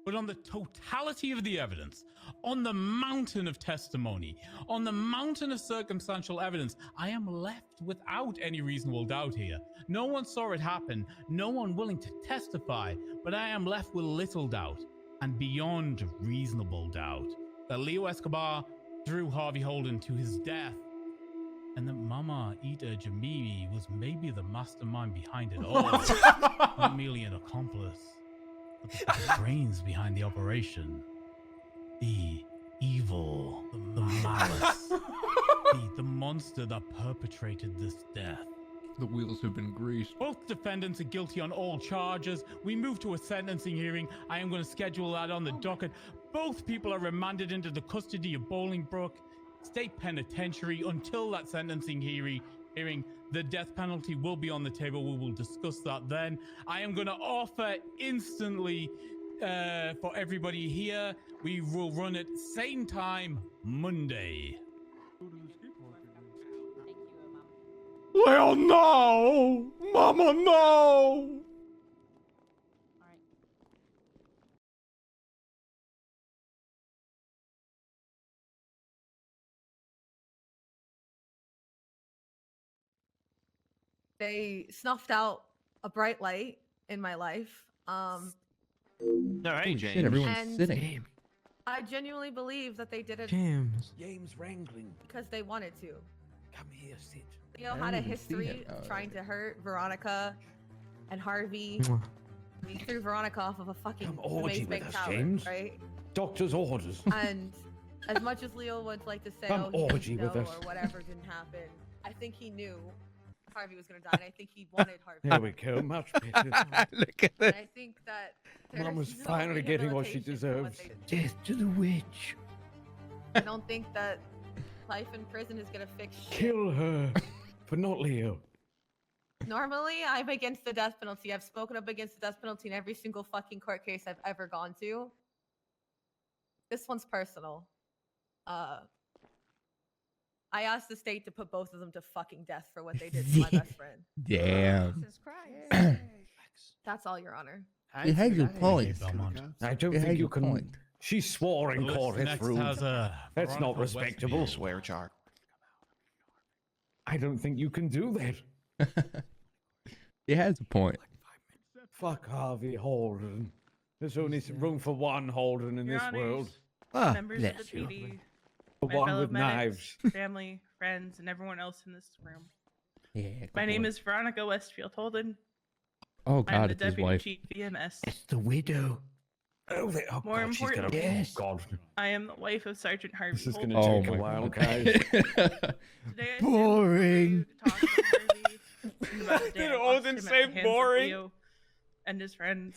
but on the totality of the evidence, on the mountain of testimony, on the mountain of circumstantial evidence, I am left without any reasonable doubt here. No one saw it happen, no one willing to testify, but I am left with little doubt and beyond reasonable doubt that Leo Escobar threw Harvey Holden to his death, and that Mama Ida Jamimi was maybe the mastermind behind it all, not merely an accomplice, but the brains behind the operation, the evil, the malice, the monster that perpetrated this death. The wheels have been greased. Both defendants are guilty on all charges. We move to a sentencing hearing. I am going to schedule that on the docket. Both people are remanded into the custody of Bolingbrook State Penitentiary until that sentencing hearing. The death penalty will be on the table. We will discuss that then. I am going to offer instantly for everybody here. We will run it same time Monday. Leo, no! Mama, no! They snuffed out a bright light in my life. All right, James. Shit, everyone's And- sitting. I genuinely believe that they did it James. James wrangling. because they wanted to. Come here, sit. Leo I had a didn't even see history it. of trying to hurt Veronica and Harvey. He threw Veronica off of a fucking Come orgy amazing with us, tower, James. right? Doctor's orders. And as much as Leo would like to say, Come oh, he orgy didn't with know us. or whatever didn't happen, I think he knew Harvey was going to die, and I think he wanted Harvey. There we go. Much better. Look at And this. I think that Mum was there's no finally getting what she rehabilitation for what deserves. they did. Death to the witch. I don't think that life in prison is going to fix shit. Kill her. But not Leo. Normally, I'm against the death penalty. I've spoken up against the death penalty in every single fucking court case I've ever gone to. This one's personal. I asked the state to put both of them to fucking death for what they did to my best friend. Damn. Jesus Christ. That's all, Your Honor. You had your point. I don't You had think you your can. point. She swore in court. It's Next rude. has, That's not Veronica respectable. Westfield. Swear jar. I don't think you can do that. He has a point. Fuck Harvey Holden. There's only room for one Holden in Your this Honors, world. Ah, members of the bless you. PD, The my one fellow with medics, knives. family, friends, and everyone else in this room. Yeah, My good name boy. is Veronica Westfield Holden. Oh I'm God, the it's his Deputy wife. Chief VMS. It's the widow. Oh, More God, she's gonna. importantly- Yes. God, I am the wife of Sergeant Harvey this is Holden. gonna Oh take a my while, God. guys. Today I stand before Boring. you to talk about Harvey, about the day Did I lost Odin him at say the hands of boring? Leo and his friends.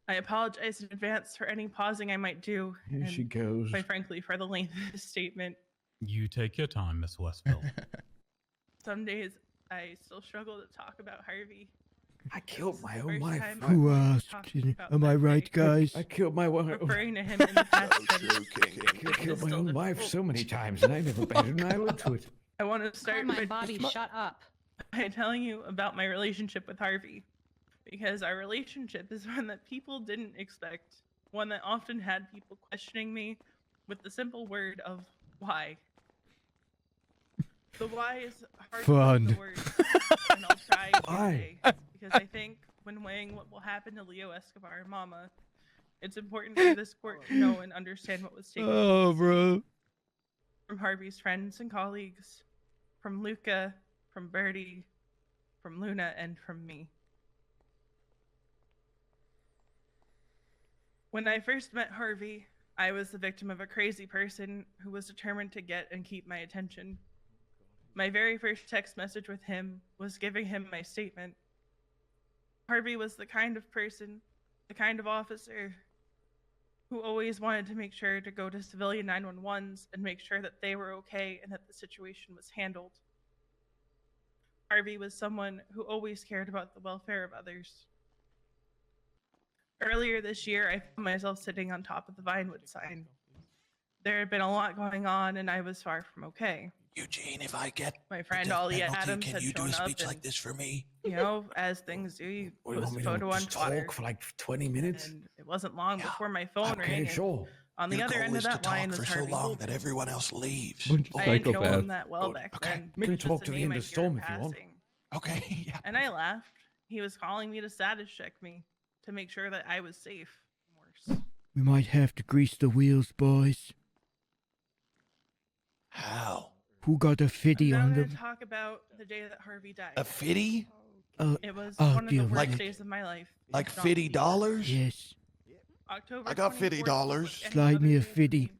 I apologize in advance for any pausing I might do, Here and she goes. quite frankly for the length of this statement. You take your time, Miss Westfield. Some days I still struggle to talk about Harvey. I killed my This is own the first wife. time Who I've asked? talked about Am I that right, day. guys? I killed my wife. Referring to him in the past tense. I killed my still own wife difficult. so many times, and I never batted an eyelid to it. I want to start Carmine, by, Bobby, shut up. by telling you about my relationship with Harvey. Because our relationship is one that people didn't expect. One that often had people questioning me with the simple word of why. The why is hard Fun. to put into words, and I'll try Why? today. Because I think when weighing what will happen to Leo Escobar and Mama, it's important for this court to know and understand what was taken Oh, bro. from Harvey's friends and colleagues, from Luca, from Birdie, from Luna, and from me. When I first met Harvey, I was the victim of a crazy person who was determined to get and keep my attention. My very first text message with him was giving him my statement. Harvey was the kind of person, the kind of officer who always wanted to make sure to go to civilian 911s and make sure that they were okay and that the situation was handled. Harvey was someone who always cared about the welfare of others. Earlier this year, I found myself sitting on top of the Vinewood sign. There had been a lot going on, and I was far from okay. Eugene, if I get My the friend death Ollie penalty, Adams can had you do shown a up speech like and, this for me? you know, as things do, you What, you post want a me photo to on just Twitter. talk for like 20 minutes? And it wasn't long Yeah. before my phone Okay, rang. sure. On the Your other goal end of is to that line talk was for so Harvey long Holden. that everyone else leaves. Bunch of I didn't know him psychopaths. that well Good, back okay. then. We can Just talk a to the name end I'd of hear Storm in if you want. passing. Okay, yeah. And I laughed. He was calling me to status check me to make sure that I was safe. Worse. We might have to grease the wheels, boys. How? Who got a I'm fitty now on going them? to talk about the day that Harvey died. A fitty? It was Oh, one of dear the worst Lord. days of my life. Like if not the $50? Yes. October I got 24th $50. was like any Slide other me a day for fitty. me.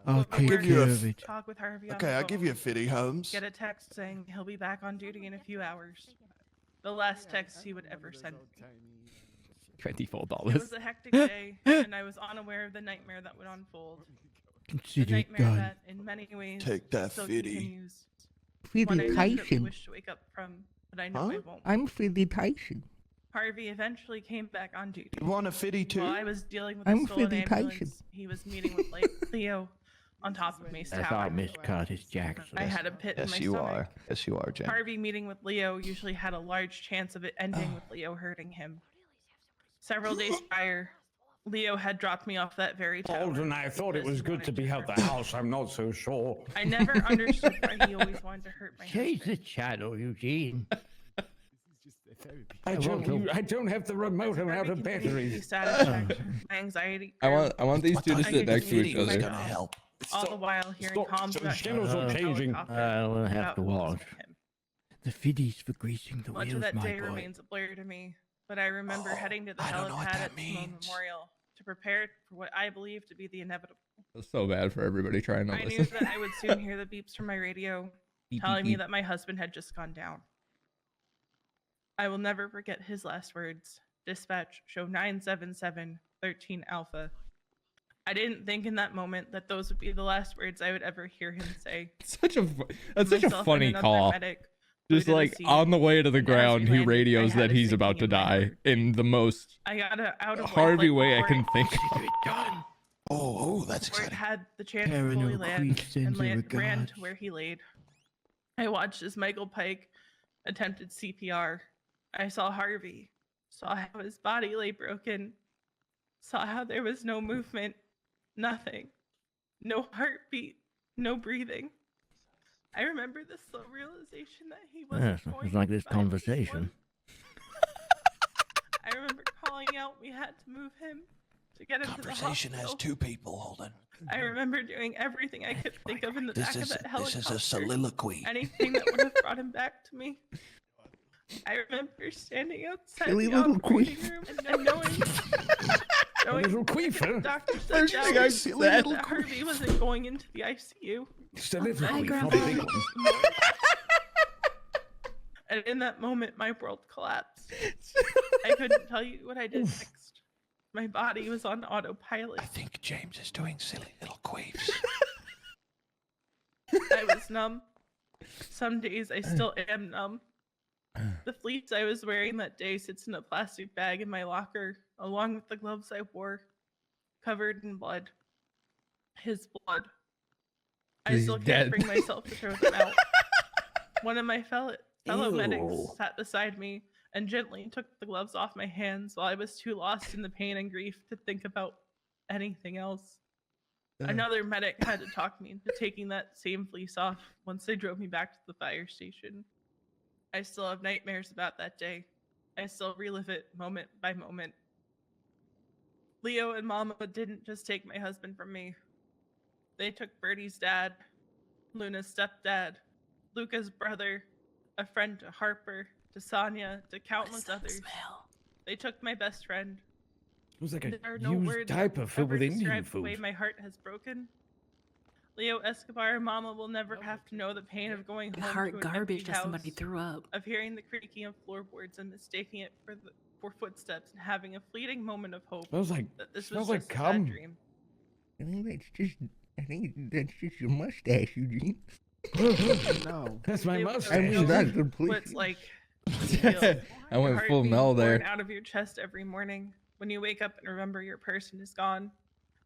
I'll But take give you care a of it. Talk with Harvey on Okay, the I'll give you a phone. fitty, Holmes. Get a text saying he'll be back on duty in a few hours. The last text he would ever send me. It $24. was a hectic day, and I was unaware of the nightmare that would unfold. The Consider it nightmare done. that, in many ways, Take that still fitty. continues. One I desperately wish to wake up from, but I know I won't. I'm feeling patient. Harvey eventually came back on duty. You want a fitty too? While I was dealing with I'm a stolen feeling ambulance, patient. he was meeting with Leo on top of Mace That's Tower. all, Miss Curtis Jackson. I had a pit in my Yes, you stomach. are. Yes, you are, Jen. Harvey meeting with Leo usually had a large chance of it ending with Leo hurting him. Several days prior, Leo had dropped me off that very tower. Holden, I thought it because was he good wanted to be hurt at the me. house. I'm not so sure. I never understood why he always wanted to hurt my Change the husband. channel, Eugene. I don't have the remote. I'm out of Harvey continued to be batteries. satisfied. My anxiety I grew, want these two to I sit could next to see each my other. Gonna help. all the while hearing Stop. calms about Channels are changing. We'll have about to losing watch. him. The fiddies for greasing the Much wheels, of that my day boy. remains a blur to me, but I remember Oh, heading to the I don't know what helipad that at Simone means. Memorial to prepare for what I believe to be the inevitable. It's so bad for everybody trying to I knew listen. that I would soon hear the beeps from my radio Beep, telling beep, me beep. that my husband had just gone down. I will never forget his last words. Dispatch, show 97713 Alpha. I didn't think in that moment that those would be the last words I would ever hear him say. That's such a Myself and funny another call. medic Just flew to the like scene, on the way to the and as we ground, he landed, I radios had that a he's about to sinking in my die heart. in the most I got out of Harvey way I where can think. Oh, that's where it exciting. had the chance to fully Paranoid land creep and sends her ran to regards. where he laid. I watched as Michael Pike attempted CPR. I saw Harvey, saw how his body lay broken, saw how there was no movement, nothing, no heartbeat, no breathing. I remember the slow realization that he wasn't Yes, going it's like to this survive conversation. one. I remember calling out we had to move him to get him to the Conversation has hospital. two people, Holden. I remember doing everything I could think of in the back of that This helicopter. is a soliloquy. Anything that would have brought him back to me. I remember standing outside Silly the little operating queef. room and knowing little the queef, huh? doctor said First thing I said. that Harvey wasn't going into the ICU. Just a little Hi, queef, not a Grandpa. big one. And in that moment, my world collapsed. I couldn't tell you what I did next. My body was on autopilot. I think James is doing silly little queefs. I was numb. Some days I still am numb. The fleece I was wearing that day sits in a plastic bag in my locker, along with the gloves I wore, covered in blood. His blood. I He's still dead. can't bring myself to throw them out. One of my fellow medics Ew. sat beside me and gently took the gloves off my hands while I was too lost in the pain and grief to think about anything else. Another medic had to talk me into taking that same fleece off once they drove me back to the fire station. I still have nightmares about that day. I still relive it moment by moment. Leo and Mama didn't just take my husband from me. They took Bertie's dad, Luna's stepdad, Luca's brother, a friend to Harper, to Sonia, to countless others. They took my best friend. It was like a There are no used words diaper that filled ever with Indian describe the way food. my heart has broken. Leo Escobar and Mama will never have to know the pain of going home Heart to an garbage empty that somebody house, threw up. of hearing the creaking of floorboards and mistaking it for footsteps, and having a fleeting moment of hope Smells like that this smells was like just a cum. bad dream. I think that's just your mustache, Eugene. No, that's my It mustache. I mean, that's what completely. it's like to feel I your went heart full being Mel torn there. out of your chest every morning when you wake up and remember your person is gone,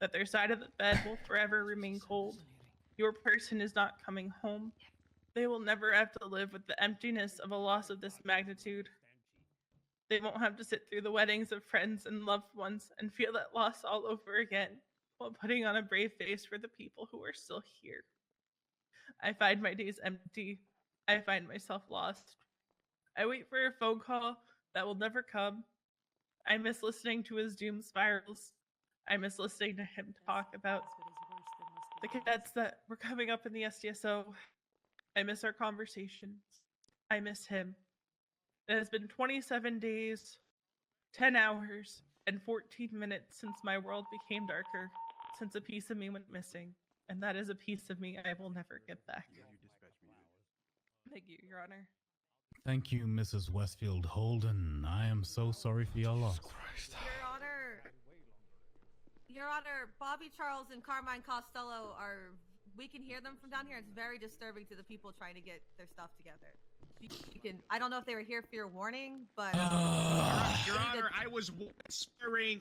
that their side of the bed will forever remain cold. Your person is not coming home. They will never have to live with the emptiness of a loss of this magnitude. They won't have to sit through the weddings of friends and loved ones and feel that loss all over again while putting on a brave face for the people who are still here. I find my days empty. I find myself lost. I wait for a phone call that will never come. I miss listening to his doom spirals. I miss listening to him talk about the cadets that were coming up in the SDSO. I miss our conversations. I miss him. It has been 27 days, 10 hours, and 14 minutes since my world became darker, since a piece of me went missing, and that is a piece of me I will never get back. Thank you, Your Honor. Thank you, Mrs. Westfield Holden. I am so sorry for your loss. Your Honor, Bobby Charles and Carmine Costello are, we can hear them from down here. It's very disturbing to the people trying to get their stuff together. You can, I don't know if they were here for your warning, but Your Honor, I was whispering,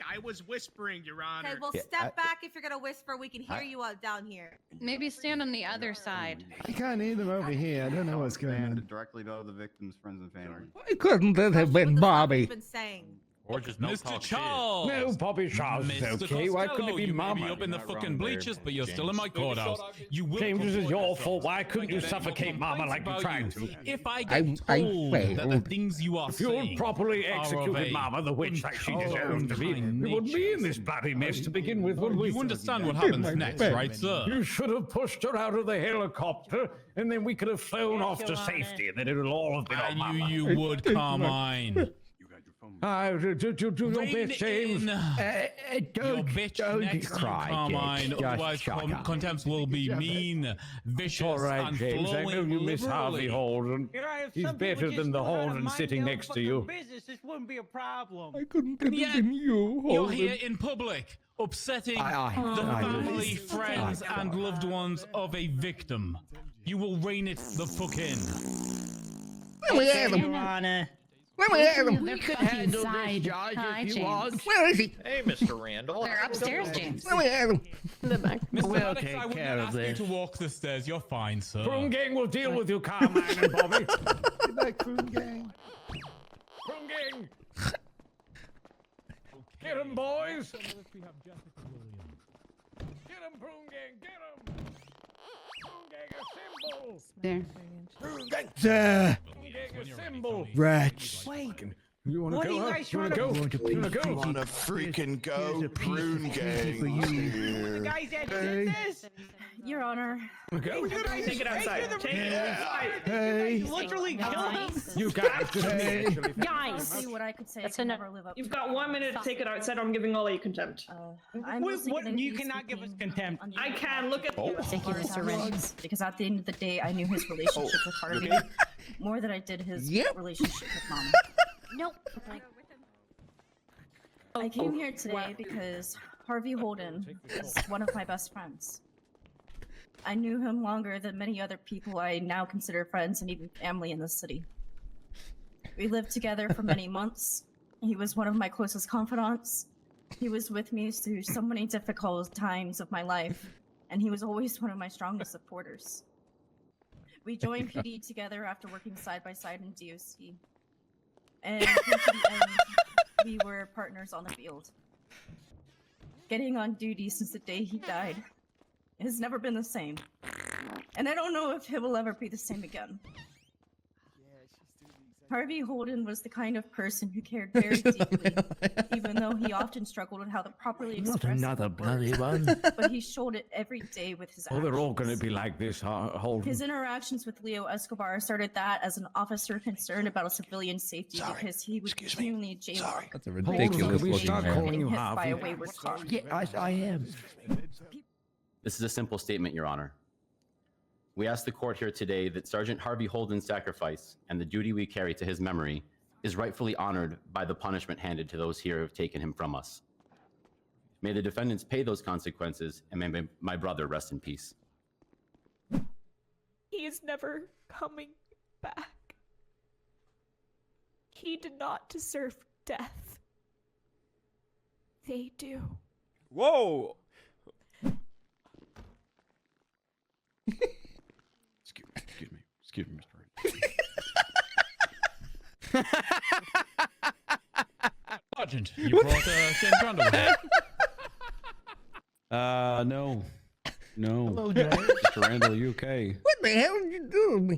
Your Honor. okay, well, step back if you're gonna whisper. We can hear you out down here. Maybe stand on the other side. I can't hear them over here. I don't know what's going on. Directly to the victim's friends and family. Why couldn't that have been Bobby? Been saying. Or just no Mr. talk Charles. No, Bobby Charles is Mr. okay. Why couldn't it Costello, be you may Mama? be up in the You're not fucking wrong there, bleachers, but you're still in James. my courthouse. You will James, this is comply your with fault. us. Why couldn't you If I get any suffocate Mama complaints like you're about trying you, to? If I I get told that the failed. things you are If you had saying properly are of executed a Mama, the witch like she deserves unkind to be, we wouldn't be in this bloody mess to begin with, would we? You understand what happens my next, bed. right, sir? You should have pushed her out of the helicopter, and then we could have flown off to safety, and then it would all have been I on knew Mama. you would, Carmine. Do your Rein best, James. in your bitch next to you, Carmine. Otherwise, contempts will be mean, vicious, All right, and James. I know flowing you miss Harvey liberally. Holden. He's better than the Holden sitting next to you. This wouldn't be a problem. I couldn't get Yeah, it in you, You're Holden. here in public, upsetting I- the I- family, friends, and loved ones of a victim. You will rein it the fuck in. Let me at him. Honor. Let me at him. They're fucking side. Hi, James. Where is he? Hey, Mr. Randall. They're upstairs, James. Let me at him. Mr. We'll Maddox, take I would care not of ask you this. to walk the stairs. You're fine, sir. Prune Gang will deal with you, Carmine and Bobby. Good night, Prune Gang. Prune Gang. Get him, boys. Get him, Prune Gang. Get him. Prune Gang, assemble. There. Prune Gang, assemble. Rats. You want What to are go? you Huh? guys You want to trying go? to- You want to go? Wanna freaking go, here's a piece Prune of candy Gang for you. here. Guys that did this? Your Honor. Go. Take it outside. Take it outside. Hey. Literally kill him. You guys, just me, Hey. actually. Guys. See what I could say. That's I can enough. never live up You've to. got 1 minute to take it outside, or I'm giving all of you contempt. I'm mostly What? gonna You be cannot give us speaking contempt. on the I behalf can. Look at of Oh. Mr. Surrenders, because at the end of the day, I knew his relationship with Harvey more than I did his Yep. relationship with Mom. Nope. I came here today because Harvey Holden is one of my best friends. I knew him longer than many other people I now consider friends and even family in this city. We lived together for many months. He was one of my closest confidants. He was with me through so many difficult times of my life, and he was always one of my strongest supporters. We joined PD together after working side by side in DOC. And to the end, we were partners on the field. Getting on duty since the day he died has never been the same. And I don't know if it will ever be the same again. Harvey Holden was the kind of person who cared very deeply, even though he often struggled with how to properly Not express another his bloody words. one. But he showed it every day with his Oh, actions. they're all going to be like this, Holden. His interactions with Leo Escobar started that as an officer concerned about a civilian safety Sorry. because he was Excuse me. continually jailed. Sorry. That's a Holden, ridiculous we looking start man. calling Getting you hit by a Harvey. wayward car. Yeah, I am. This is a simple statement, Your Honor. We ask the court here today that Sergeant Harvey Holden's sacrifice and the duty we carry to his memory is rightfully honored by the punishment handed to those here who have taken him from us. May the defendants pay those consequences, and may my brother rest in peace. He is never coming back. He did not deserve death. They do. Whoa! Excuse me. Excuse me, Mr. Sergeant, you brought James Randal here. No. No. Hello, James. Mr. Randall, are you okay? What the hell did you do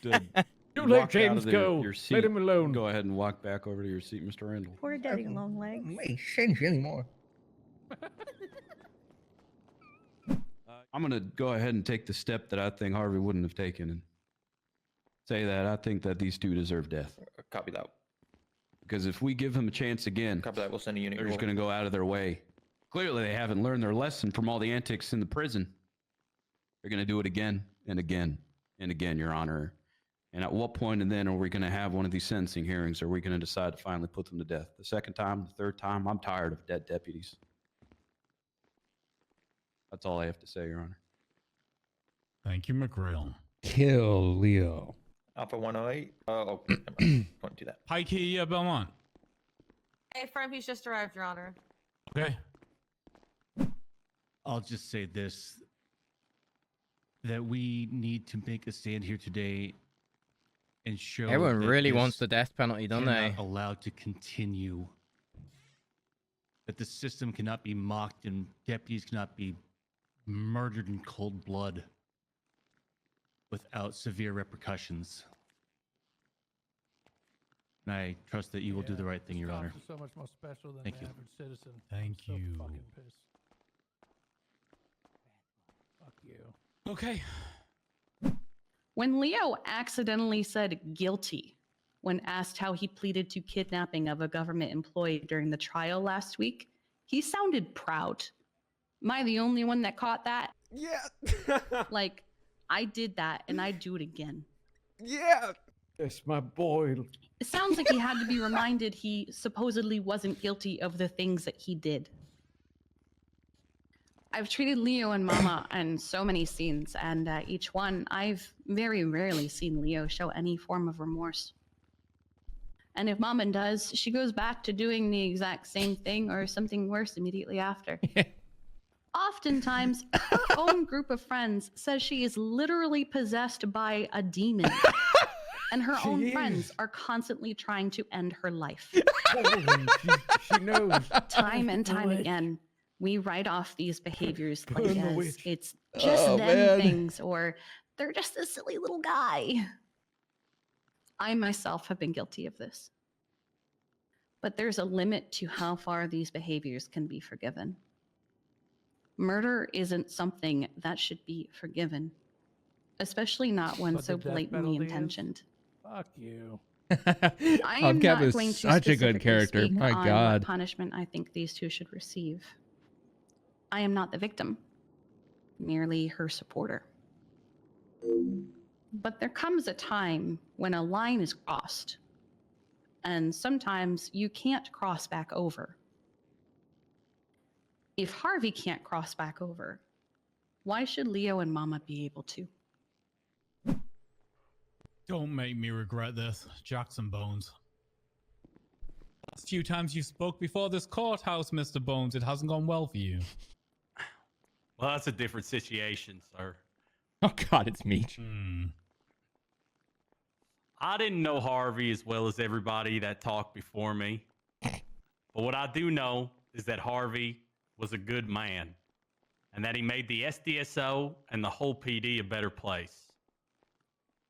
to me? You let walk James out of go. Your seat. Let him alone. Go ahead and walk back over to your seat, Mr. Randall. Poor daddy long legs. Make sense anymore. I'm going to go ahead and take the step that I think Harvey wouldn't have taken and say that I think that these two deserve death. Copy that. Because if we give them a chance again, Copy that. We'll send a unit. they're just going to go out of their way. Clearly, they haven't learned their lesson from all the antics in the prison. They're going to do it again and again and again, Your Honor. And at what point and then are we going to have one of these sentencing hearings? Are we going to decide to finally put them to death? The second time, the third time? I'm tired of dead deputies. That's all I have to say, Your Honor. Thank you, McGrill. Kill Leo. Alpha 108. Oh, don't do that. Pikey, Belmont. Hey, firm, he's just arrived, Your Honor. Okay. I'll just say this, that we need to make a stand here today and show Everyone that really this wants the death penalty, don't they? cannot allowed to continue. That the system cannot be mocked and deputies cannot be murdered in cold blood without severe repercussions. And I trust that you will do the right thing, Your Honor. So much more special than Thank the you. average citizen. Thank So you. fucking pissed. Fuck you. Okay. When Leo accidentally said guilty when asked how he pleaded to kidnapping of a government employee during the trial last week, he sounded proud. Am I the only one that caught that? Yeah. Like, I did that and I'd do it again. Yeah. Yes, my boy. It sounds like he had to be reminded he supposedly wasn't guilty of the things that he did. I've treated Leo and Mama in so many scenes, and each one, I've very rarely seen Leo show any form of remorse. And if Mama does, she goes back to doing the exact same thing or something worse immediately after. Oftentimes, her own group of friends says she is literally possessed by a demon. And her own friends are constantly trying to end her life. She knows. Time and time again, we write off these behaviors like as witch. it's just Oh, them man. things, or they're just a silly little guy. I myself have been guilty of this. But there's a limit to how far these behaviors can be forgiven. Murder isn't something that should be forgiven, especially not when But so the death blatantly penalty is? intentioned. Fuck you. I am Kev not is going to such a good specifically character. speak My on God. what punishment I think these two should receive. I am not the victim, merely her supporter. But there comes a time when a line is crossed, and sometimes you can't cross back over. If Harvey can't cross back over, why should Leo and Mama be able to? Don't make me regret this, Jackson Bones. Last few times you spoke before this courthouse, Mr. Bones, it hasn't gone well for you. Well, that's a different situation, sir. Oh God, it's Meech. I didn't know Harvey as well as everybody that talked before me. But what I do know is that Harvey was a good man and that he made the SDSO and the whole PD a better place.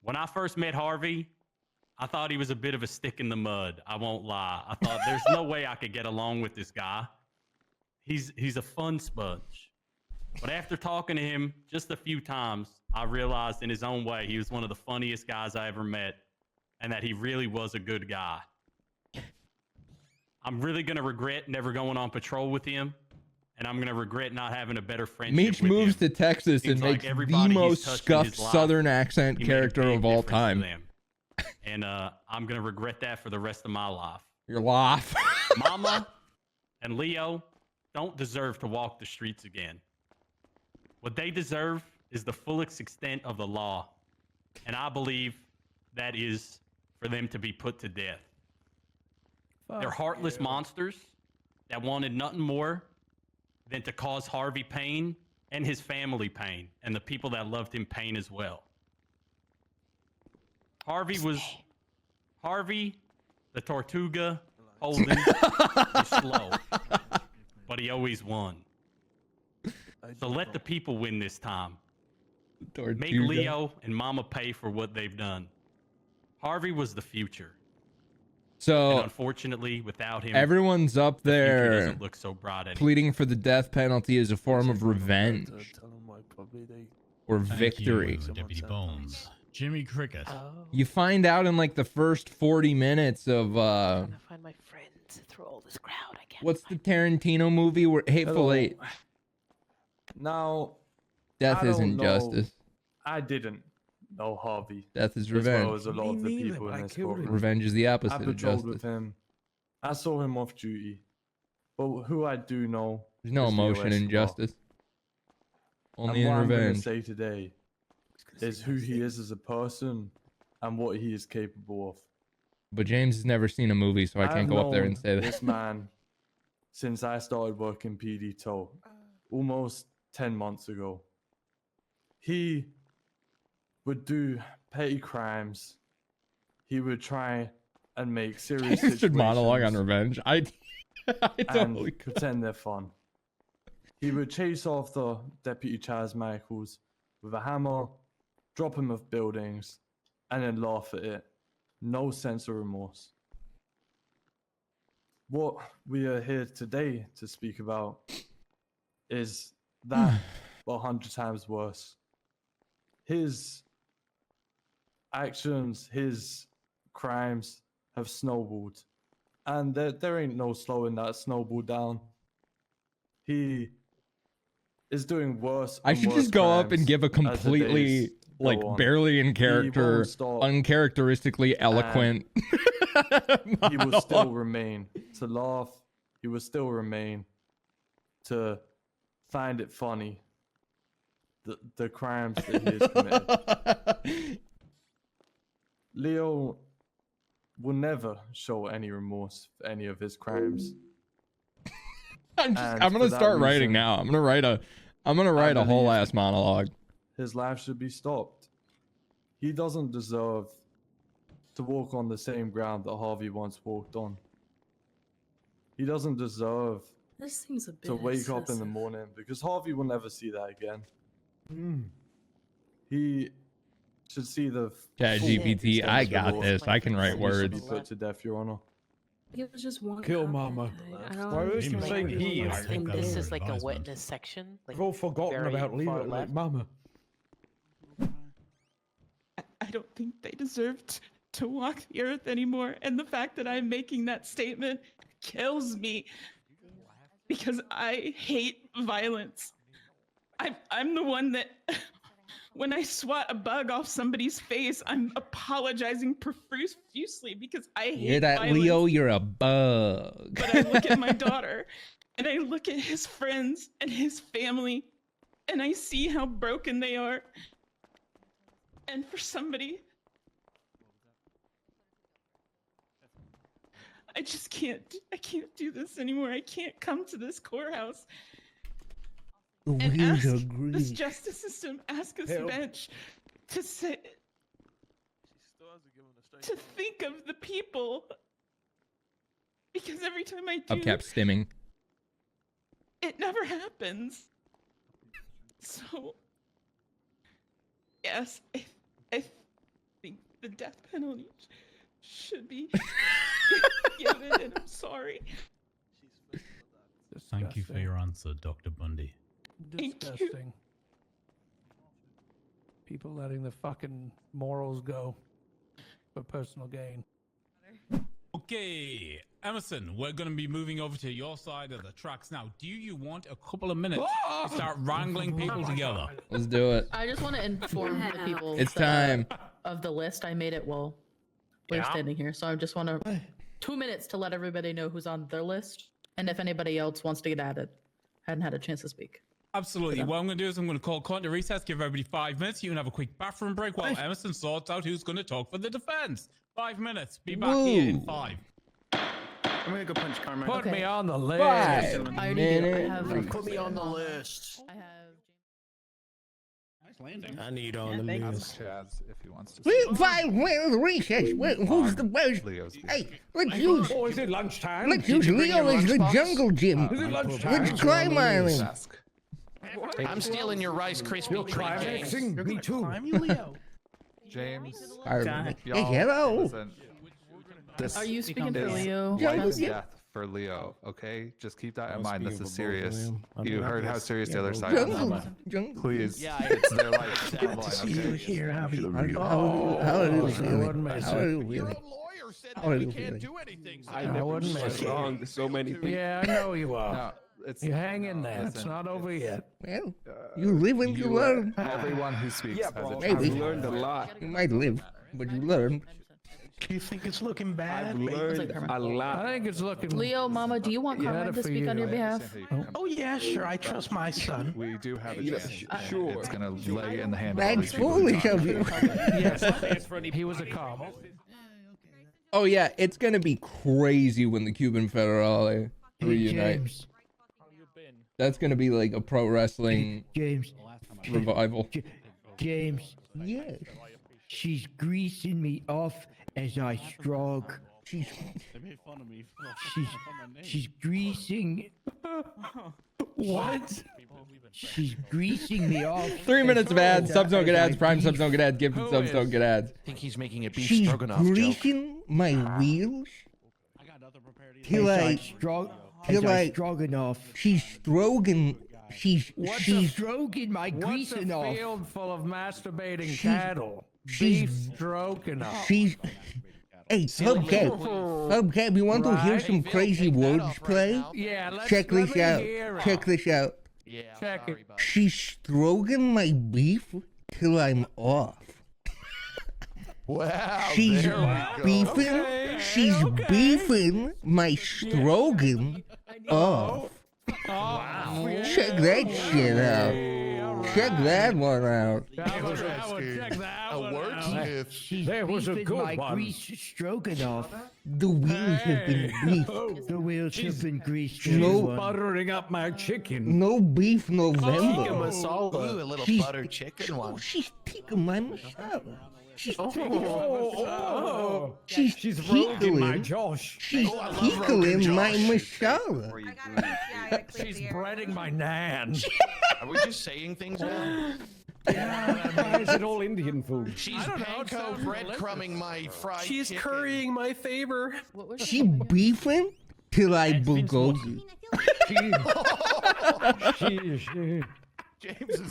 When I first met Harvey, I thought he was a bit of a stick in the mud. I won't lie. I thought there's no way I could get along with this guy. He's a fun sponge. But after talking to him just a few times, I realized in his own way he was one of the funniest guys I ever met and that he really was a good guy. I'm really going to regret never going on patrol with him, and I'm going to regret not having a better friendship Meech with moves him. to Texas Seems and like makes the everybody he's most touched in scuffed his life, Southern accent he made a character big of all difference to time. them. And I'm going to regret that for the rest of my life. Your life. Mama and Leo don't deserve to walk the streets again. What they deserve is the fullest extent of the law. And I believe that is for them to be put to death. They're heartless monsters that wanted nothing more than to cause Harvey pain and his family pain and the people that loved him pain as well. Harvey the Tortuga Holden is slow, but he always won. So let the people win this time. Make Leo and Mama pay for what they've done. Harvey was the future. So and unfortunately, without him, everyone's up the future there doesn't look so bright anymore. pleading for the death penalty as a form of revenge or victory. Thank you, Deputy Bones. Jimmy Cricket. You find out in like the first 40 minutes of Trying to find my friends through all this crowd. I can't. what's the Tarantino movie where Hateful Eight? Now, Death I don't isn't know- justice. I didn't know Harvey. Death is As revenge. well as a lot of the people in this courtroom. Revenge is the I opposite of patrolled with justice. him. I saw him off duty. But who I do know. There's no is Leo emotion in Escobar. justice. Only And in what I'm gonna revenge. say today is who he is as a person and what he is capable of. But James has never seen a movie, so I I've can't go up there and known say that. This man, since I started working PD tow, almost 10 months ago, he would do petty crimes. He would try and make serious James should monologue on situations revenge. I totally and pretend they're fun. He would chase off the Deputy Chaz Michaels with a hammer, drop him off buildings, and then laugh at it. No sense of remorse. What we are here today to speak about is that 100 times worse. His actions, his crimes have snowballed. And there ain't no slowing that snowball down. He is doing worse. I and should worse just go up and crimes give a as the completely, days go like, on. barely in He character, won't stop, uncharacteristically eloquent. he will still remain to laugh. He will still remain to find it funny. The crimes that he has committed. Leo will never show any remorse for any of his crimes. I'm And gonna for that start writing reason, now. I'm gonna write a whole believe ass monologue. His life should be stopped. He doesn't deserve to walk on the same ground that Harvey once walked on. He doesn't deserve This seems a bit to wake up in the excessive. morning because Harvey will never see that again. He should see the ChatGPT, full I extent got of the law. this. I can write He should words. be put to death, Your Honor. It was just one. Kill cop Mama. that I don't Why was understand he saying why he? everyone I wants think to that's this an is like a advisement. witness section. I've all forgotten very about far Leo, like left. Mama. I don't think they deserved to walk the earth anymore. And the fact that I'm making that statement kills me because I hate violence. I'm the one that, when I swat a bug off somebody's face, I'm apologizing profusely because I hate You're that violence. Leo, you're a bug. But I look at my daughter and I look at his friends and his family and I see how broken they are. And for somebody, I just can't do this anymore. I can't come to this courthouse and ask this justice system, ask this Help. bench to sit, to think of the people. Because every time I do, Upcap stimming. it never happens. So, yes, I think the death penalty should be given, and I'm sorry. Thank you for your answer, Dr. Bundy. Thank you. Disgusting. People letting the fucking morals go for personal gain. Okay, Emerson, we're going to be moving over to your side of the tracks now. Do you want a couple of minutes to start wrangling people together? Let's do it. I just want to inform the people. It's time. Of the list, I made it while we're standing here, so I just want to 2 minutes to let everybody know who's on their list, and if anybody else wants to get added, hadn't had a chance to speak. Absolutely. What I'm going to do is I'm going to call Clint to recess, give everybody 5 minutes. You can have a quick bathroom break while Emerson sorts out who's going to talk for the defense. 5 minutes. Be back here in 5. I'm gonna go punch Carmine. Put me on the list. I already do. I have Put me on the list. I have I need all the meals. Chaz, if he wants to. Where's the recess? Who's the best? Hey, let's use. Oh, is it lunchtime? Let's use Leo as the jungle gym. Is it lunchtime? Let's climb island. I'm stealing your Rice Krispie treat, James. Me too. James. Hey, hello. Are you speaking for Leo? Yeah. For Leo, okay? Just keep that in mind. This is serious. You heard how serious the other side Jungle. is. Jungle. Please, Yeah, it's their life. Good to see you here, Javi. How are you feeling? How are you feeling? Lawyer said How are that we you can't feeling? do anything. I wouldn't miss wrong. So many things. Yeah, I know you are. No, it's You hang in there. It's listen, not over yet. Well, you live and you learn. Everyone who speaks has a Maybe. chance. learned a lot. You might live, but you learn. Do you think it's looking bad? A lot. I think it's looking. Leo, Mama, do you want You had Carmine it to for speak on you. your behalf? Oh yeah, sure. I trust my son. We do have a chance. Sure. It's gonna lay in the hand of all That's these people. foolish of you. Yes, he was a cop. Oh yeah, it's gonna be crazy when the Cuban Federale reunite. That's gonna be like a pro wrestling James. revival. James. Yes. She's greasing me off as I stroke. She's greasing. What? She's greasing me off. 3 minutes of ads. Subs don't get ads. Prime subs don't get ads. Gifted subs don't get ads. I think he's making a beef She's stroganoff joke. greasing my wheels till I stroganoff. She's stroking. She's stroking my greasing What's a off? field full of masturbating She's- cattle? Beef stroking off. She's. Hey, Hubcap, you want to hear some crazy words play? Yeah, let's Check let this me out. hear Check this out. Yeah, Check it. She's stroking my beef till I'm off. Wow. She's there we go. beefing. Okay, She's beefing my stroking off. Wow. Check that shit out. Check that one out. Check that one out. Wordsmith. There was a Beefing good my one. grease stroganoff. The wheels have been beefed. The wheels have been greased. No. everyone. Buttering up my chicken. No beef Tikka November. masala. Ooh, a little She's- buttered chicken one. She's tikking my masala. She's Oh, She's roguing my tickling. Josh. She's Oh, I love tickling Rogan my Josh. masala. She's breading my nan. Are we just saying things now? Why is it all Indian food? She's panko breadcrumbing my fried She's chicken. currying my favor. She beefing till I bulgogi. James is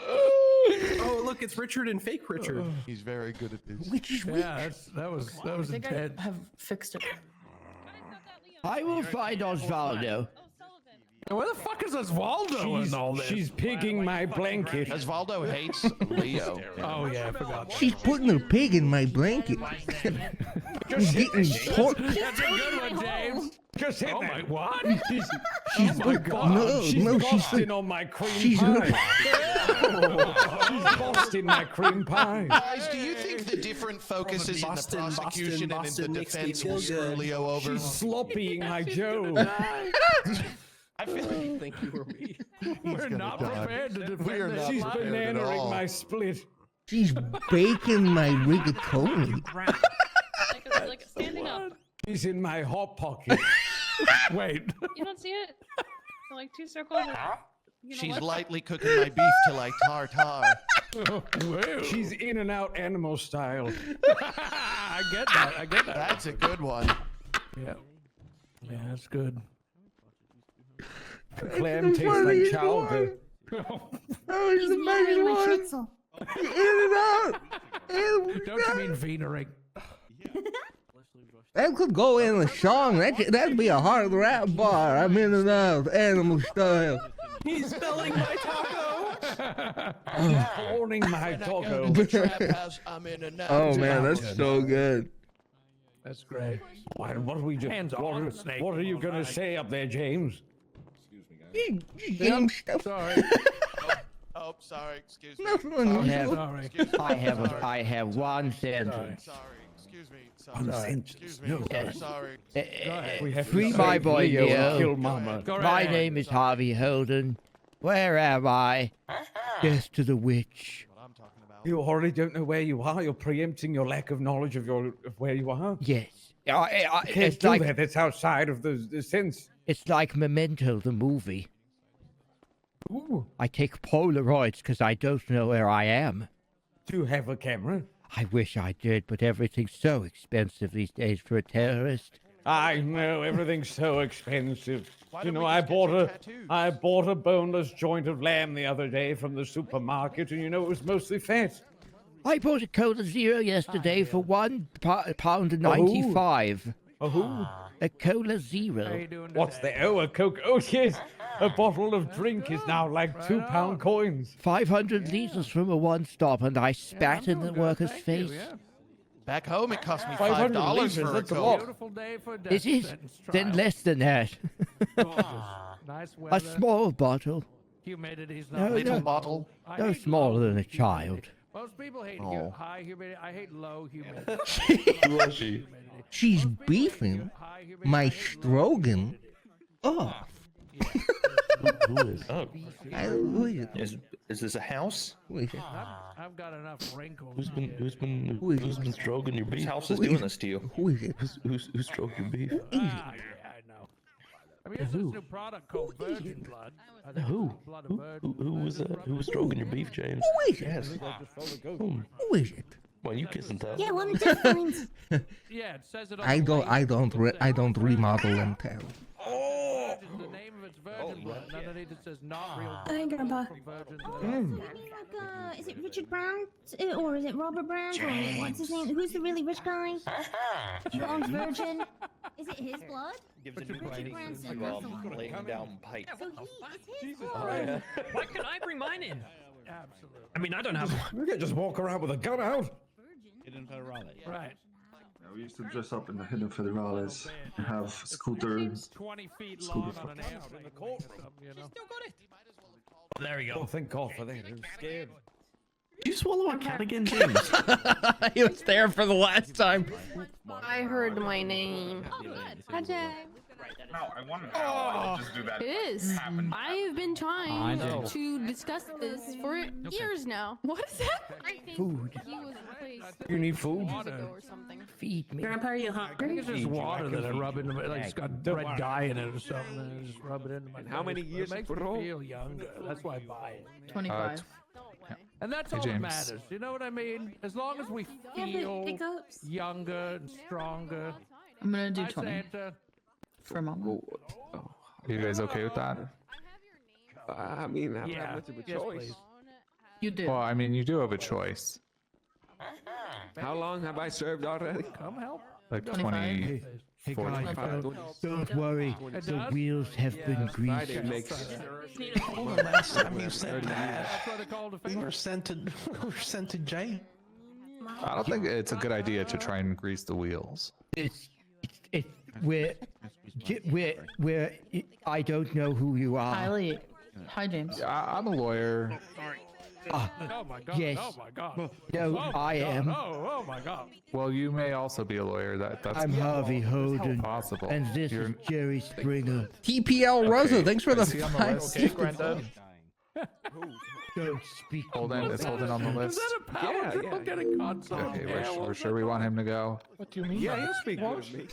Oh, look, it's Richard and fake Richard. He's very good at this. Which is Yeah, that was I think I intense. have fixed it. I will find Osvaldo. Where the fuck is Osvaldo in all this? She's pigging my blanket. Osvaldo hates Leo. Oh yeah, I forgot. She's putting her pig in my blanket. She's getting pork. That's a good one, James. Just hit that. What? She's, She's oh my god. no, she's no, she's busting on my cream she's pie. She's busting my cream pie. Guys, do you think the different focuses in the prosecution and in the defense will screw Leo over? She's sloppying my Joe. I feel like Think you were me. We're not prepared to defend We are her. not She's prepared at bananaing all. my split. She's baking my rigatoni. Like standing up. She's in my hot pocket. Wait. You don't see it? So like 2 circles. You know she's what? lightly cooking my beef till I tartar. She's in and out animal style. I get that. I get that. That's a good one. Yeah. Yeah, that's good. The clam tastes like chowder. Oh, it's the best one. In and out. Don't you mean wienering? That could go in a song. That'd be a hard rap bar. I'm in and out, animal style. He's spelling my taco. He's owning my taco. Trap house, I'm in and out. Oh man, that's so good. That's great. What are we just? What are you gonna say up there, James? James, Sorry. Oh, sorry. Excuse me. nothing unusual. I have one sentence. Sorry. Excuse me. One Sorry. sentence. Excuse me. No. Sorry. We have Free to my save boy Leo or Leo. kill Mama. My name is Harvey Holden. Where am I? Death to the witch. You already don't know where you are. You're preempting your lack of knowledge of where you are. Yes. Can't It's do like that. It's outside of the sense. it's like Memento, the movie. Ooh. I take Polaroids because I don't know where I am. Do you have a camera? I wish I did, but everything's so expensive these days for a terrorist. I know everything's so expensive. You know, I bought a boneless joint of lamb the other day from the supermarket, and you know it was mostly fat. I bought a Cola Zero yesterday for £1.95. Oh, a Cola Zero. What's the a Coke? Oh yes, a bottle of drink is now like £2 coins. 500 liters from a one-stop, and I spat in the worker's face. Back home, it cost me $500 $5 for a that's a Coke. lot. It is. Then less than that. Nice A small bottle. Humidity's No, Little no. bottle. No smaller than a child. Most people hate high humidity. I hate low humidity. Who was she? She's beefing my Strogan off. Who is? Oh. Who is it? Is this a house? Who is it? I've got enough wrinkles. Who's been stroking your Whose beef? house is doing this to you? Who is it? Who's stroked your beef? Yeah, I know. I mean, there's this new product called Virgin Blood. I think Who? it's blood of virgin Who was that? Who was stroking your beef, James? Who is it? Yes. Who is it? Well, you kiss and tell. Yeah, let me just find. Yeah, it says it on I the don't. I don't. I don't remodel and tell. Oh! The name of it's Virgin Blood. And underneath it says not real. Hi, Grandpa. Virgin Is it Richard Brown or is it Robert Brown or what's his name? Who's the really rich guy? Who owns Virgin? Is it his blood? Gives a Richard new Branson, meaning that's the to one. laying down pipe. So it's his Oh, blood. yeah. Why can't I bring mine in? Absolutely. I mean, I don't have one. You can't just walk around with a gun out. Hidden Federale. Right. We used to dress up in the Hidden Federales and have scooter. 20 feet long on an amp in the courtroom, you know. Oh, there we go. Oh, thank God for that. I'm scared. Did you swallow a cat again, James? He was there for the last time. I heard my name. Hi, Jack. No, I wanted to just do that. It is. I have been trying to discuss this for years now. What is that? Food. He was replaced You need food? or something. Feed me. Grandpa, are you I think hungry? it's just water that I rub into my, like it's got red dye in it or something, and I just rub it into my. how many years It makes for me all? feel younger. That's why I buy it. 25. And that's Hey, all that James. matters. You know what I mean? As long as we feel younger and stronger. I'm gonna do Hi, 20 Santa. for Mama. Are you guys okay with that? I mean, I don't Yeah. have much of a Yes, choice. please. You do. Well, I mean, you do have a choice. How long have I served already? Come help. Like 25. 20. Hey 45. guys, don't worry. The wheels have been Friday greased. makes. The last time you said that, That's what they call the we were sent to jail. I don't think it's a good idea to try and grease the wheels. We're, I don't know who you are. Kylie. Hi, James. I'm a lawyer. Ah, Oh my God. yes. Oh my God. No, Oh my I God. am. Oh my God. Well, you may also be a lawyer. That's I'm Harvey Holden, possible. and this You're- is Jerry Springer. TPL Rosa, Okay, thanks for I the see on the 5 list. gifted Granddad. Don't speak. Holden, is Holden on the Is list? that a power drill getting caught so Okay, we're sure we want him to go. What do you mean? Yeah, he'll speak good of me.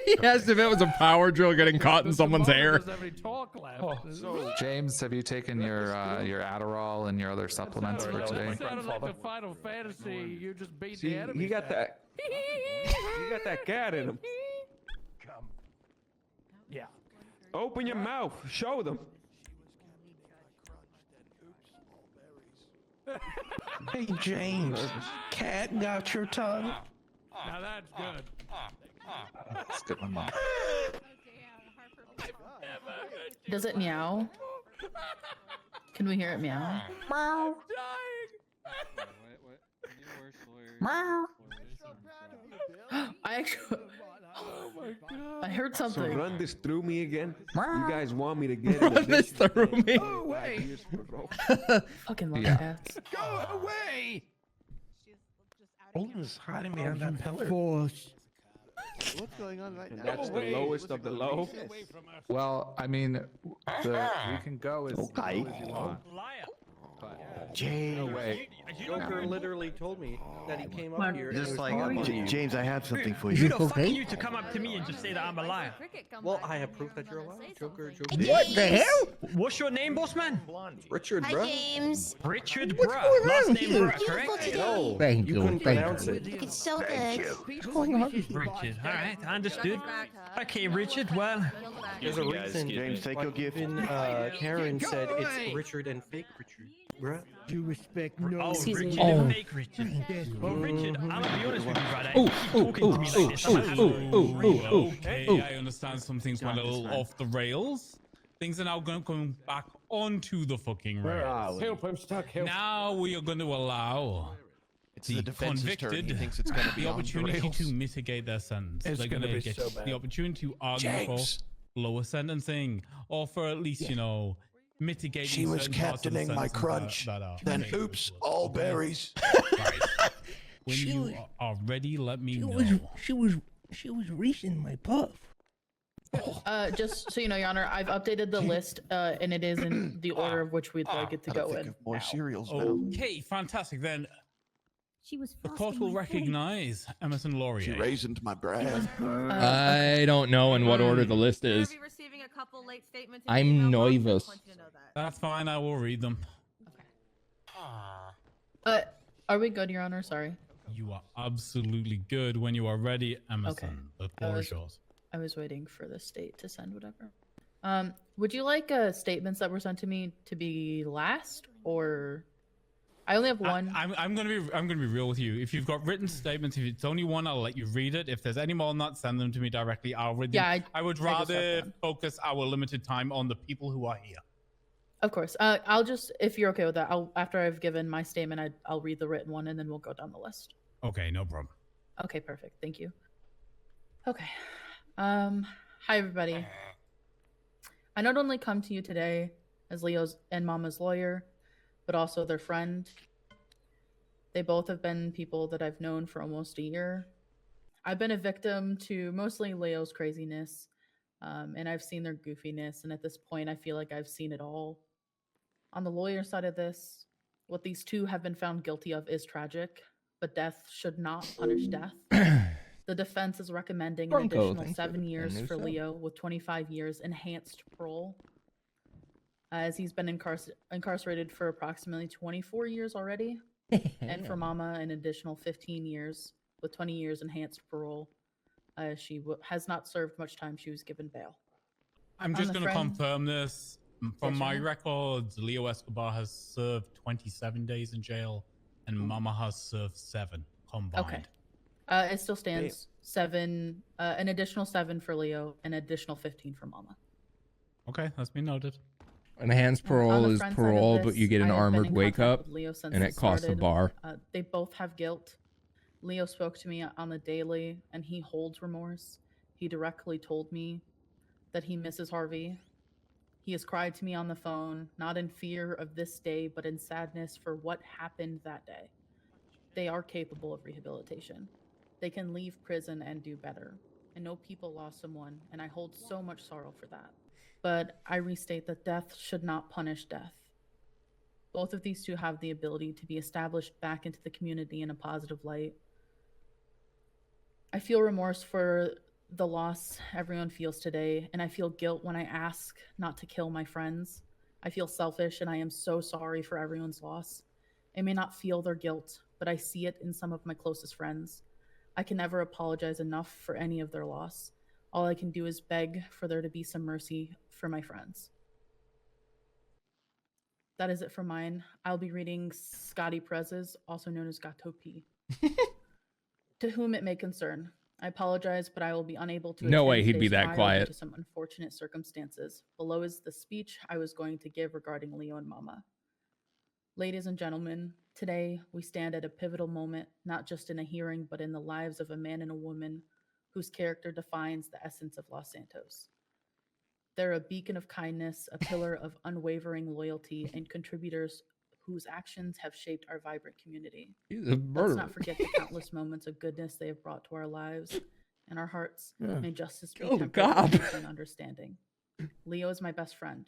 He asked if it was a power drill getting caught in someone's hair. Doesn't have any talk left. James, have you taken your Adderall and your other supplements for today? It sounded like the Final Fantasy. You just beat See, the enemy. he got that. He got that cat in him. Yeah. Open your mouth. Show them. Hey James, cat got your tongue. Now that's good. That's a good one, Mom. Does it meow? Can we hear it meow? I'm dying. I actually. Oh my God. I heard So something. run this through me again. You guys want me to get Run this through me. Go away. Fucking love Yeah. cats. Go away. Holden's hiding behind that pillar. Force. What's going on right And now? that's the lowest of the low. Well, I mean, we can go as low as you want. James. No way. Joker literally told me that he came up here. Just and like was talking to you. James, I have something for Who you. the fuck are Okay? you to come up to me and just say that I'm a liar? Well, I have proof that you're a liar. Joker. What the hell? What's your name, boss man? Richard, Hi, bro. James. Richard, What's bruh. going Last on name, here? bruh, correct? No. Thank you. couldn't Thank pronounce you. it. It's so good. What's going on? Richard. All right, understood. Okay, Richard. Well, there's a reason James, take your gift. even Karen said it's Richard and fake Richard, bruh. To respect no. Oh, Excuse me. Richard Oh. and fake Richard. Well, Richard, I'm gonna be honest with you, brother. Oh, Keep oh, talking to me like this. I'm gonna have to- Okay, I understand some things went a little off the rails. Things are now going back onto the fucking rails. Help, I'm stuck. Help. Now we are going to allow It's the defense's turn. He convicted thinks it's going to be the on the opportunity rails. to mitigate their sentence. It's They're going gonna to be get so bad. the opportunity to argue James. for lower sentencing, or for at least, mitigating. She was certain parts of the captaining my sentence crunch. that are Then favorable. oops, all berries. When She you was- are ready, let me know. She was reaching my puff. Just so you know, Your Honor, I've updated the list, and it is in the order of which we'd like it to go in. More cereals now. Okay, fantastic. Then She was the court will recognize Emerson Laurier. She raisined my bread. I don't know in what order the list is. Be receiving a couple late statements. I'm nervous. That's fine. I will read them. Are we good, Your Honor? Sorry. You are absolutely good when you are ready, Emerson. The floor is yours. I was waiting for the state to send whatever. Would you like statements that were sent to me to be last, or I only have one? I'm gonna be real with you. If you've got written statements, if it's only one, I'll let you read it. If there's any more than that, send them to me directly. I'll read them. Yeah, I would I just have rather one. focus our limited time on the people who are here. Of course. I'll just, if you're okay with that, after I've given my statement, I'll read the written one, and then we'll go down the list. Okay, no problem. Okay, perfect. Thank you. Okay. Hi everybody. I not only come to you today as Leo's and Mama's lawyer, but also their friend. They both have been people that I've known for almost a year. I've been a victim to mostly Leo's craziness, and I've seen their goofiness, and at this point I feel like I've seen it all. On the lawyer side of this, what these two have been found guilty of is tragic, but death should not punish death. The defense is recommending an Bronco, additional thank 7 you. years And for new Leo with 25 years enhanced parole, as he's been incarcerated for approximately 24 years already, and for Mama an additional 15 years with 20 years enhanced parole. She has not served much time. She was given bail. I'm On just the going to friend- confirm this. From Yes, my Your Honor. records, Leo Escobar has served 27 days in jail, and Mama has served 7 combined. Okay. It still stands 7, an additional 7 for Leo, an additional 15 for Mama. Okay, that's been noted. Enhanced On parole the is friend side of parole, this, but you get an I have been armored in wake contact up, with Leo since and it it costs a started. bar. They both have guilt. Leo spoke to me on the daily, and he holds remorse. He directly told me that he misses Harvey. He has cried to me on the phone, not in fear of this day, but in sadness for what happened that day. They are capable of rehabilitation. They can leave prison and do better. I know people lost someone, and I hold so much sorrow for that. But I restate that death should not punish death. Both of these two have the ability to be established back into the community in a positive light. I feel remorse for the loss everyone feels today, and I feel guilt when I ask not to kill my friends. I feel selfish, and I am so sorry for everyone's loss. I may not feel their guilt, but I see it in some of my closest friends. I can never apologize enough for any of their loss. All I can do is beg for there to be some mercy for my friends. That is it for mine. I'll be reading Scotty Perez's, also known as Gato P. To whom it may concern. I apologize, but I will be unable to. No attend way he'd be today's that trial quiet. due to some unfortunate circumstances. Below is the speech I was going to give regarding Leo and Mama. Ladies and gentlemen, today we stand at a pivotal moment, not just in a hearing, but in the lives of a man and a woman whose character defines the essence of Los Santos. They're a beacon of kindness, a pillar of unwavering loyalty, and contributors whose actions have shaped our vibrant community. He's a Let's murderer. not forget the countless moments of goodness they have brought to our lives and our hearts. Yeah. May justice be Kill the tempered with cop. mercy and understanding. Leo is my best friend.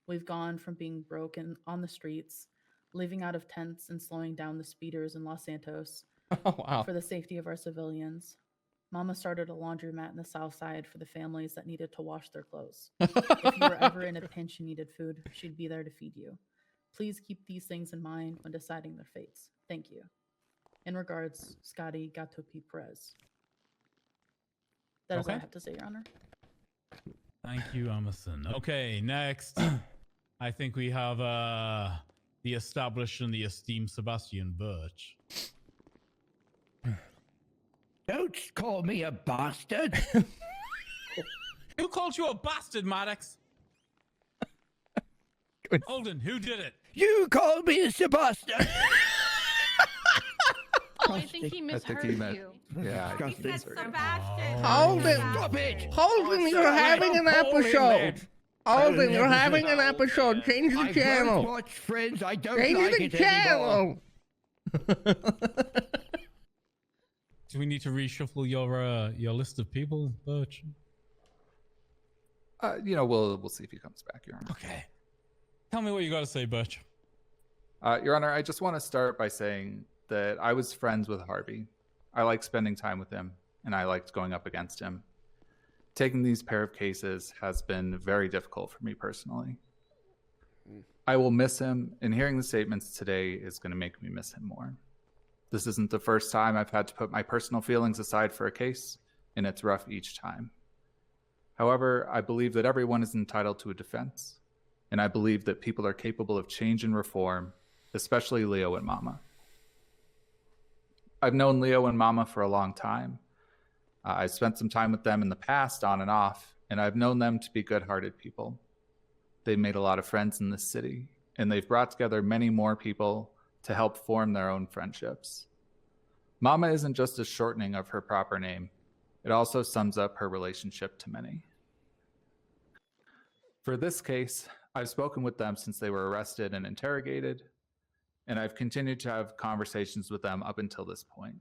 We've gone from being broken on the streets, living out of tents and slowing down the speeders in Los Santos Oh, wow. for the safety of our civilians. Mama started a laundromat in the South Side for the families that needed to wash their clothes. If you were ever in a pinch and needed food, she'd be there to feed you. Please keep these things in mind when deciding their fates. Thank you. In regards, Scotty Gato P. Perez. That is all I have to say, Your Honor. Thank you, Emerson. Okay, next. I think we have the established and the esteemed Sebastian Birch. Don't call me a bastard. Who called you a bastard, Maddox? Holden, who did it? You called me a bastard. Oh, I think he misheard you. Yeah, He said Sebastian. Holden, Stop it. Holden, you're having an episode. Holden, you're having an episode. Change the channel. Watch Friends. I don't Change like the it channel. Do we need to reshuffle your list of people, Birch? We'll see if he comes back, Your Honor. Okay. Tell me what you got to say, Birch. Your Honor, I just want to start by saying that I was friends with Harvey. I liked spending time with him, and I liked going up against him. Taking these pair of cases has been very difficult for me personally. I will miss him, and hearing the statements today is going to make me miss him more. This isn't the first time I've had to put my personal feelings aside for a case, and it's rough each time. However, I believe that everyone is entitled to a defense, and I believe that people are capable of change and reform, especially Leo and Mama. I've known Leo and Mama for a long time. I've spent some time with them in the past, on and off, and I've known them to be good-hearted people. They've made a lot of friends in this city, and they've brought together many more people to help form their own friendships. Mama isn't just a shortening of her proper name. It also sums up her relationship to many. For this case, I've spoken with them since they were arrested and interrogated, and I've continued to have conversations with them up until this point.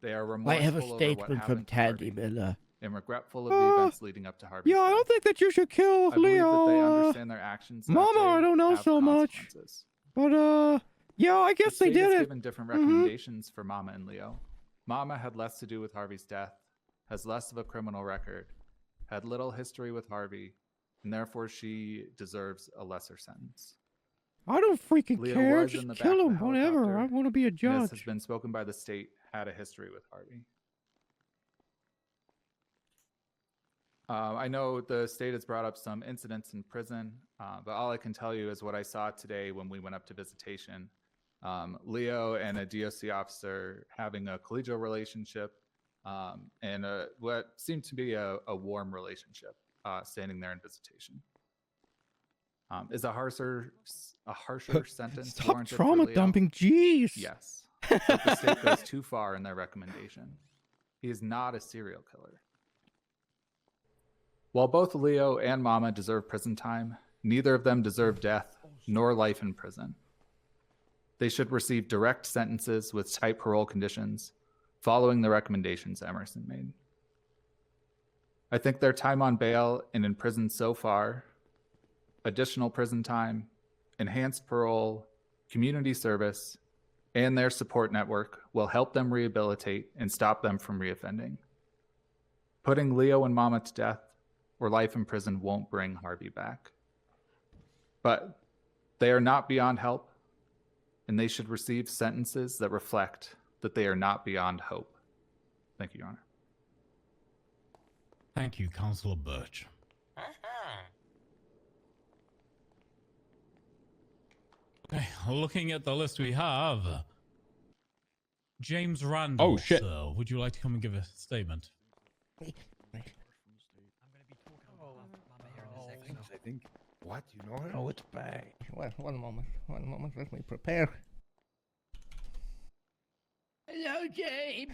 They are remorseful I have a over what statement from happened to Tandy Harvey Miller. and regretful of the events leading up to Harvey's Yeah, I death. don't think that you should kill I believe Leo. that they understand their actions. that Mama, they I don't know have so much. consequences. But yeah, I guess The they state has did it. given different recommendations for Mama and Leo. Mama had less to do with Harvey's death, has less of a criminal record, had little history with Harvey, and therefore she deserves a lesser sentence. I don't freaking Leo care. was in Just the back kill of him, the whatever. helicopter, I want to be a and, as judge. has been spoken by the state, had a history with Harvey. I know the state has brought up some incidents in prison, but all I can tell you is what I saw today when we went up to visitation. Leo and a DOC officer having a collegial relationship and what seemed to be a warm relationship standing there in visitation. Is a harsher sentence Stop warranted for trauma Leo? dumping, jeez. Yes. But the state goes too far in their recommendation. He is not a serial killer. While both Leo and Mama deserve prison time, neither of them deserve death nor life in prison. They should receive direct sentences with tight parole conditions, following the recommendations Emerson made. I think their time on bail and in prison so far, additional prison time, enhanced parole, community service, and their support network will help them rehabilitate and stop them from reoffending. Putting Leo and Mama to death or life in prison won't bring Harvey back. But they are not beyond help, and they should receive sentences that reflect that they are not beyond hope. Thank you, Your Honor. Thank you, Councilor Birch. Okay, looking at the list we have, James Randal. Oh, shit. Sir, would you like to come and give a statement? I think. What? You know her? Oh, it's bad. One moment. Let me prepare. Hello, James.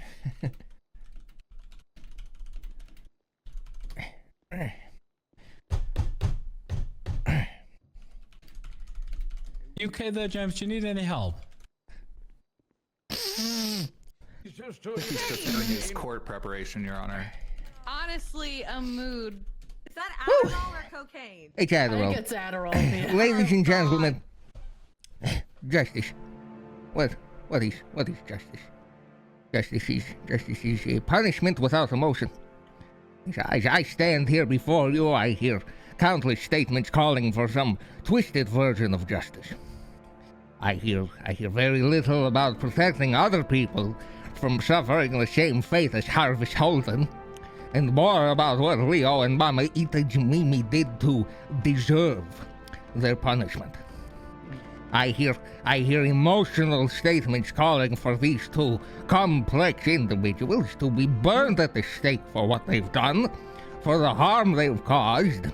You okay there, James? Do you need any help? He's just doing his court preparation, Your Honor. Honestly, a mood. Is that Adderall or cocaine? It's Adderall. I think it's Adderall. Ladies and gentlemen, Justice. What is justice? Justice is a punishment without emotion. As I stand here before you, I hear countless statements calling for some twisted version of justice. I hear very little about protecting other people from suffering the same fate as Harvey Holden, and more about what Leo and Mama Ita Jimimi did to deserve their punishment. I hear emotional statements calling for these two complex individuals to be burned at the stake for what they've done, for the harm they've caused.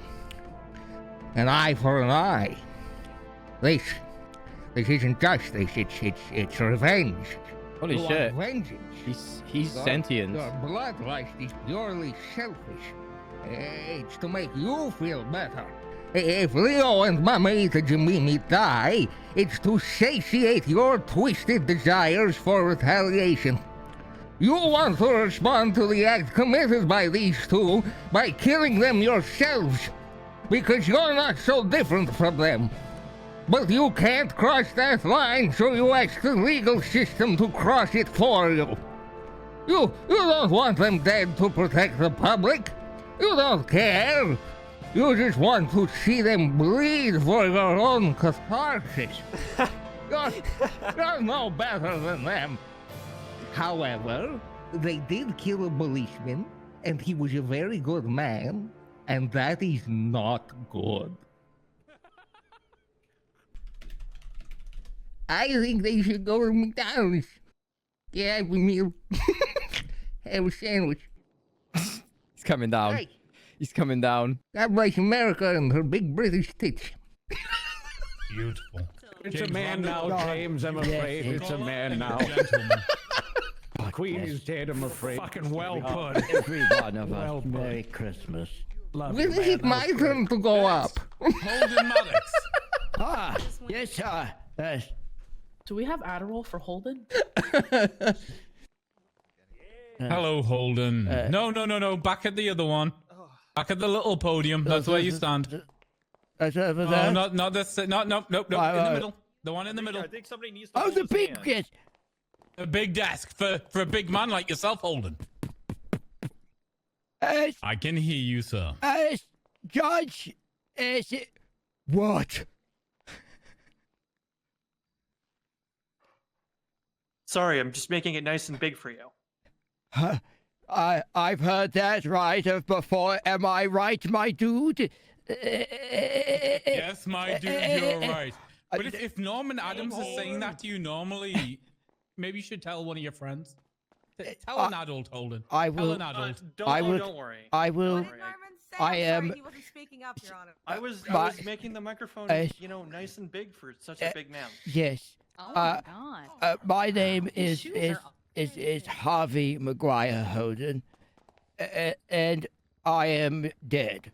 An eye for an eye. This isn't justice, it's revenge. Holy You shit. want vengeance. He's sentient. Your bloodlust is purely selfish. It's to make you feel better. If Leo and Mamita Jimimi die, it's to satiate your twisted desires for retaliation. You want to respond to the act committed by these two by killing them yourselves, because you're not so different from them. But you can't cross that line, so you ask the legal system to cross it for you. You don't want them dead to protect the public. You don't care. You just want to see them bleed for your own catharsis. You're no better than them. However, they did kill a policeman, and he was a very good man, and that is not good. I think they should go to McDonald's. Get a meal. Have a sandwich. He's coming down. Hey. He's coming down. God bless America and her big British tits. Beautiful. It's James a man Randal. now, James, I'm afraid. Yes, It's a man now. Gentleman. The Queen is dead, I'm afraid. Fucking well put. Every one of Well us. put. Merry Christmas. Love When you, is it man. my turn to go up? Holden Maddox. Ah, yes, sir. Do we have Adderall for Holden? Hello, Holden. No. Back at the other one. Back at the little podium. That's where you stand. That's over Oh, there. not this. No. In the middle. The one in the middle. I think somebody needs to Oh, hold the his big hand. yes. A big desk for a big man like yourself, Holden. I can hear you, sir. Judge, what? Sorry, I'm just making it nice and big for you. I've heard that right of before. Am I right, my dude? Yes, my dude, you're right. But if Norman Adams is saying that to you normally, maybe you should tell one of your friends. Tell an adult, Holden. I Tell will. an adult. Don't worry. I will. What did Norman say? I I'm am. sorry, he wasn't speaking up, Your Honor. I was making the microphone, nice and big for such a big man. Yes. Oh my god. My name is shoes are Harvey Maguire Holden, and I am dead.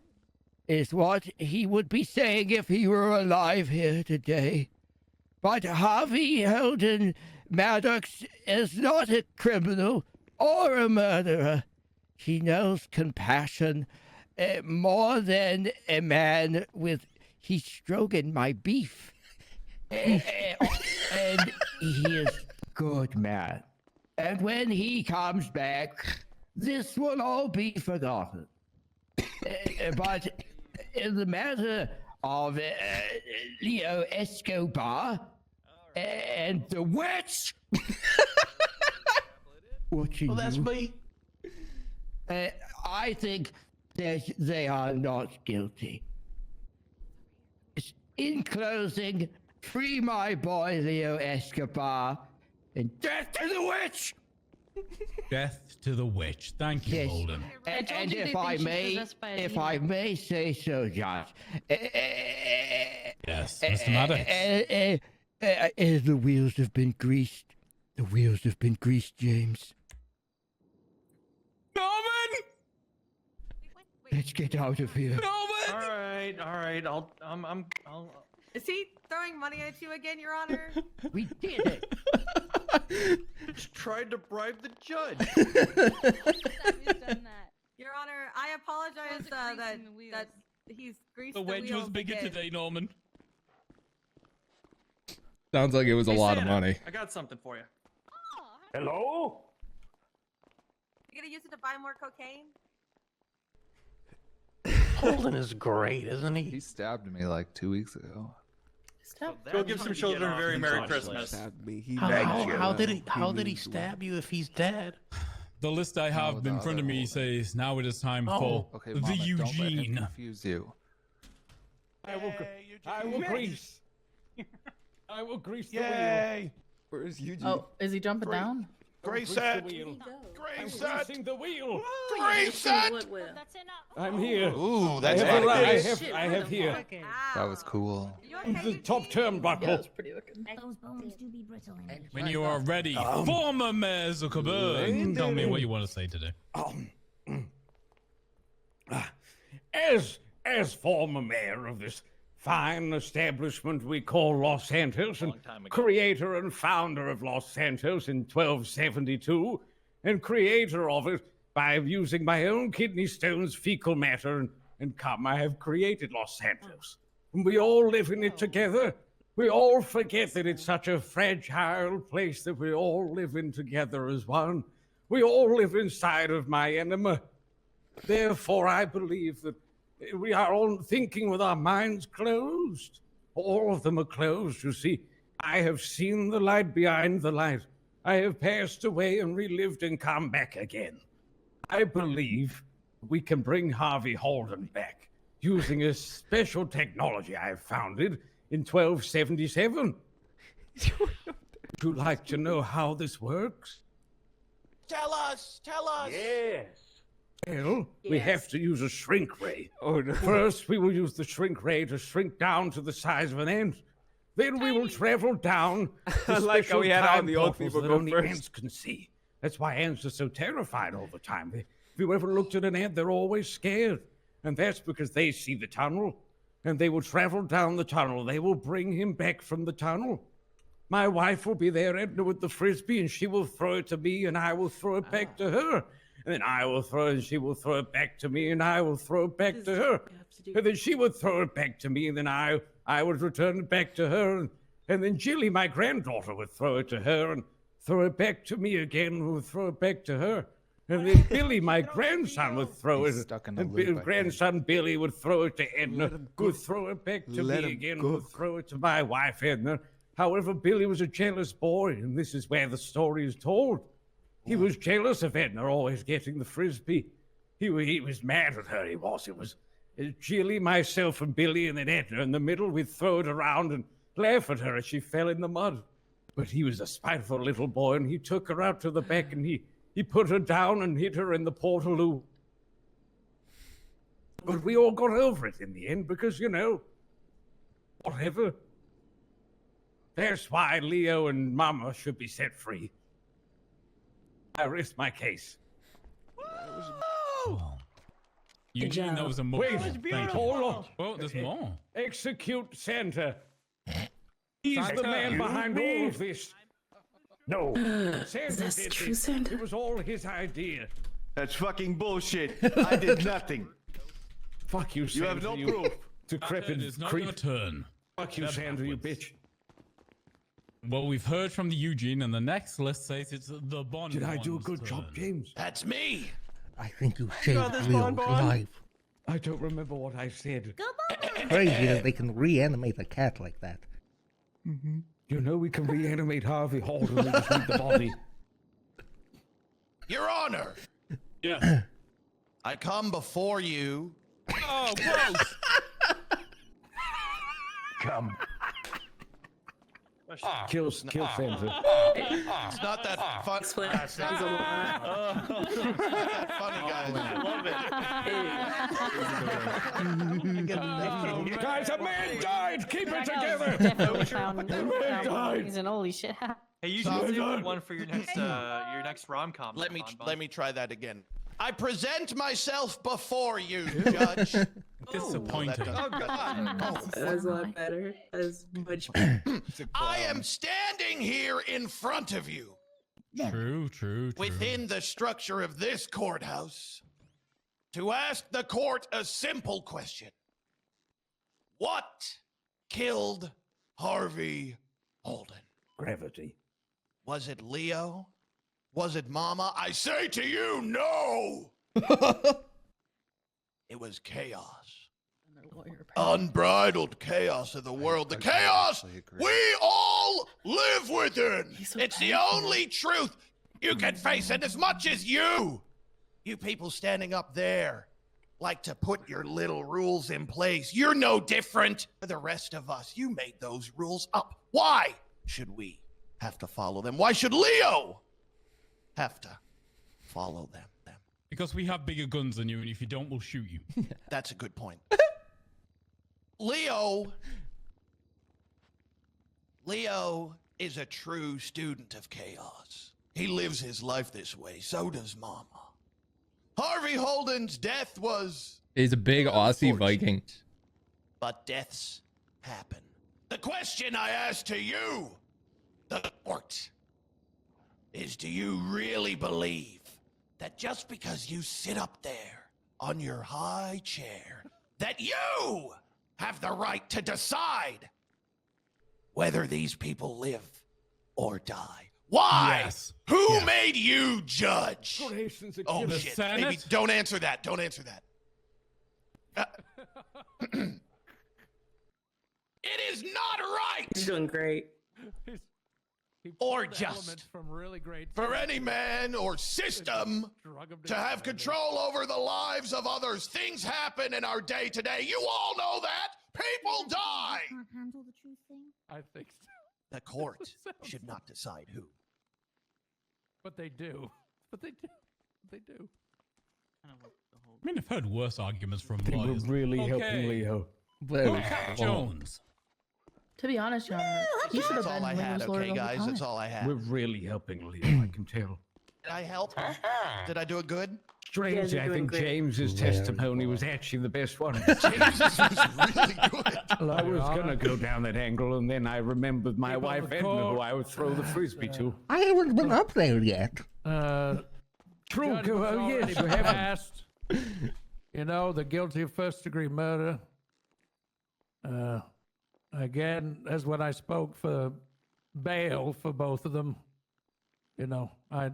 Is what he would be saying if he were alive here today. But Harvey Holden Maddox is not a criminal or a murderer. He knows compassion more than a man with. He's stroking my beef. And he is good man. And when he comes back, this will all be forgotten. But in the matter of Leo Escobar and the witch, what you Well, that's me. I think that they are not guilty. In closing, free my boy Leo Escobar and death to the witch! Death to the witch. Thank you, Yes. Holden. I told And you they if I think she's may, possessed by a if demon. I may say so, Josh. Yes, Mr. Maddox. The wheels have been greased. The wheels have been greased, James. Norman! Let's get out of here. Norman! All right. I'll. Is he throwing money at you again, Your Honor? We did it. Just tried to bribe the judge. Your Honor, I apologize that he's greased The wedge wheels was bigger again. today, Norman. Sounds like it was a lot of money. I got something for you. Hello? You gonna use it to buy more cocaine? Holden is great, isn't he? He stabbed me like 2 weeks ago. Go give some children a very Merry Christmas. How did he stab you if he's dead? The list I have in front of me says now it is time for Okay, the Mama, don't let him Eugene. confuse you. I will grease. I will grease the wheel. Yay! Where's Eugene? Oh, is he jumping down? Grease set. Grease set. Greasing the wheel. Grease set. I'm here. Ooh, that's I have here. That was cool. The top turnbuckle. Yeah, it's pretty looking. Those bones do be brittle. When you are ready, former Mayor Zuckerberg, tell me what you want to say today. As former mayor of this fine establishment we call Los Santos, and creator and founder of Los Santos in 1272, and creator of it by using my own kidney stones, fecal matter, and cum, I have created Los Santos. And we all live in it together. We all forget that it's such a fragile place that we all live in together as one. We all live inside of my enema. Therefore, I believe that we are all thinking with our minds closed. All of them are closed, you see. I have seen the light behind the light. I have passed away and relived and come back again. I believe we can bring Harvey Holden back using a special technology I founded in 1277. Would you like to know how this works? Tell us. Yes. Well, we have to use a shrink ray. Oh, no. First, we will use the shrink ray to shrink down to the size of an ant. Then we will travel down I the like how we had all the old portals people that go only first. ants can see. That's why ants are so terrified all the time. If you ever looked at an ant, they're always scared. And that's because they see the tunnel. And they will travel down the tunnel. They will bring him back from the tunnel. My wife will be there, Edna, with the frisbee, and she will throw it to me, and I will throw it back to her. And then I will throw it, and she will throw it back to me, and I will throw it back to her. And then she would throw it back to me, and then I would return it back to her. And then Jilly, my granddaughter, would throw it to her and throw it back to me again, and would throw it back to her. And then Billy, my grandson, would throw it. And grandson Billy would throw it to Edna, would throw it back to me again, would throw it to my wife, Edna. However, Billy was a jealous boy, and this is where the story is told. He was jealous of Edna always getting the frisbee. He was mad at her, he was. It was Jilly, myself, and Billy, and then Edna in the middle. We'd throw it around and laugh at her as she fell in the mud. But he was a spiteful little boy, and he took her out to the back, and he put her down and hit her in the portaloo. But we all got over it in the end because, whatever. That's why Leo and Mama should be set free. I rest my case. Eugene, that was a movie. Wait, hold on. Well, there's more. Execute Santa. He's Santa, the man you behind me? all of this. No, Santa That's did true, this. Santa. It was all his idea. That's fucking bullshit. I did nothing. Fuck you, Santa. You have no proof. Decrepit It's not creep. your turn. Fuck you, Santa, you bitch. Well, we've heard from the Eugene, and the next list says it's the Bond. Did I do a one's good turn. job, James? That's me. I think you got saved this, Leo's Bon Bon. life. I don't remember what I said. Crazy that they can reanimate a cat like that. You know we can reanimate Harvey Holden. We just need the body. Your Honor, Yes. I come before you. Oh, gross. Come. Kill Santa. It's not that fun. It's not that funny, guys. Guys, a man died. Keep it together. Definitely found died. he's an holy shit. Hey, you should do one for your next rom-com. Let me try that again. I present myself before you, Judge. Disappointing. Oh, God. That's a lot better. That's much better. I am standing here in front of you True. within the structure of this courthouse to ask the court a simple question. What killed Harvey Holden. Gravity. Was it Leo? Was it Mama? I say to you, no! It was chaos. Unbridled chaos of the world. The chaos we all live within. It's the only truth you can face. And as much as you people standing up there, like to put your little rules in place, you're no different for the rest of us. You made those rules up. Why should we have to follow them? Why should Leo have to follow them? Because we have bigger guns than you, and if you don't, we'll shoot you. That's a good point. Leo is a true student of chaos. He lives his life this way. So does Mama. Harvey Holden's death was... He's a big Aussie Viking. But deaths happen. The question I ask to you, the court, is do you really believe that just because you sit up there on your high chair, that you have the right to decide whether these people live or die? Why? Yes. Who made you judge? Oh, The shit. Senate? Maybe don't answer that. Don't answer that. It is not right. You're doing great. Or just from really great for any man or system to have control over the lives of others. Things happen in our day to day. You all know that. People die. Can't handle the truth thing. I think so. The court should not decide who. But they do. But they do. They do. I mean, I've heard worse arguments from They were lawyers. really helping Leo. Cat Jones. To be honest, Your Honor, he should have That's been all I had, Leo's lawyer okay, the whole guys? time. That's all I had. We're really helping Leo, I can tell. Did I help? Did I do it good? Strange, you're I doing think great. James's testimony was actually the best one. Jesus was really good. Well, I was going to go down that angle, and then I remembered my People wife of the Edna, who court. I would throw the frisbee to. I haven't been up there yet. True, Judgment's oh already yes, you haven't. passed. You know, the guilty of first-degree murder. Again, as when I spoke for bail for both of them, you know, I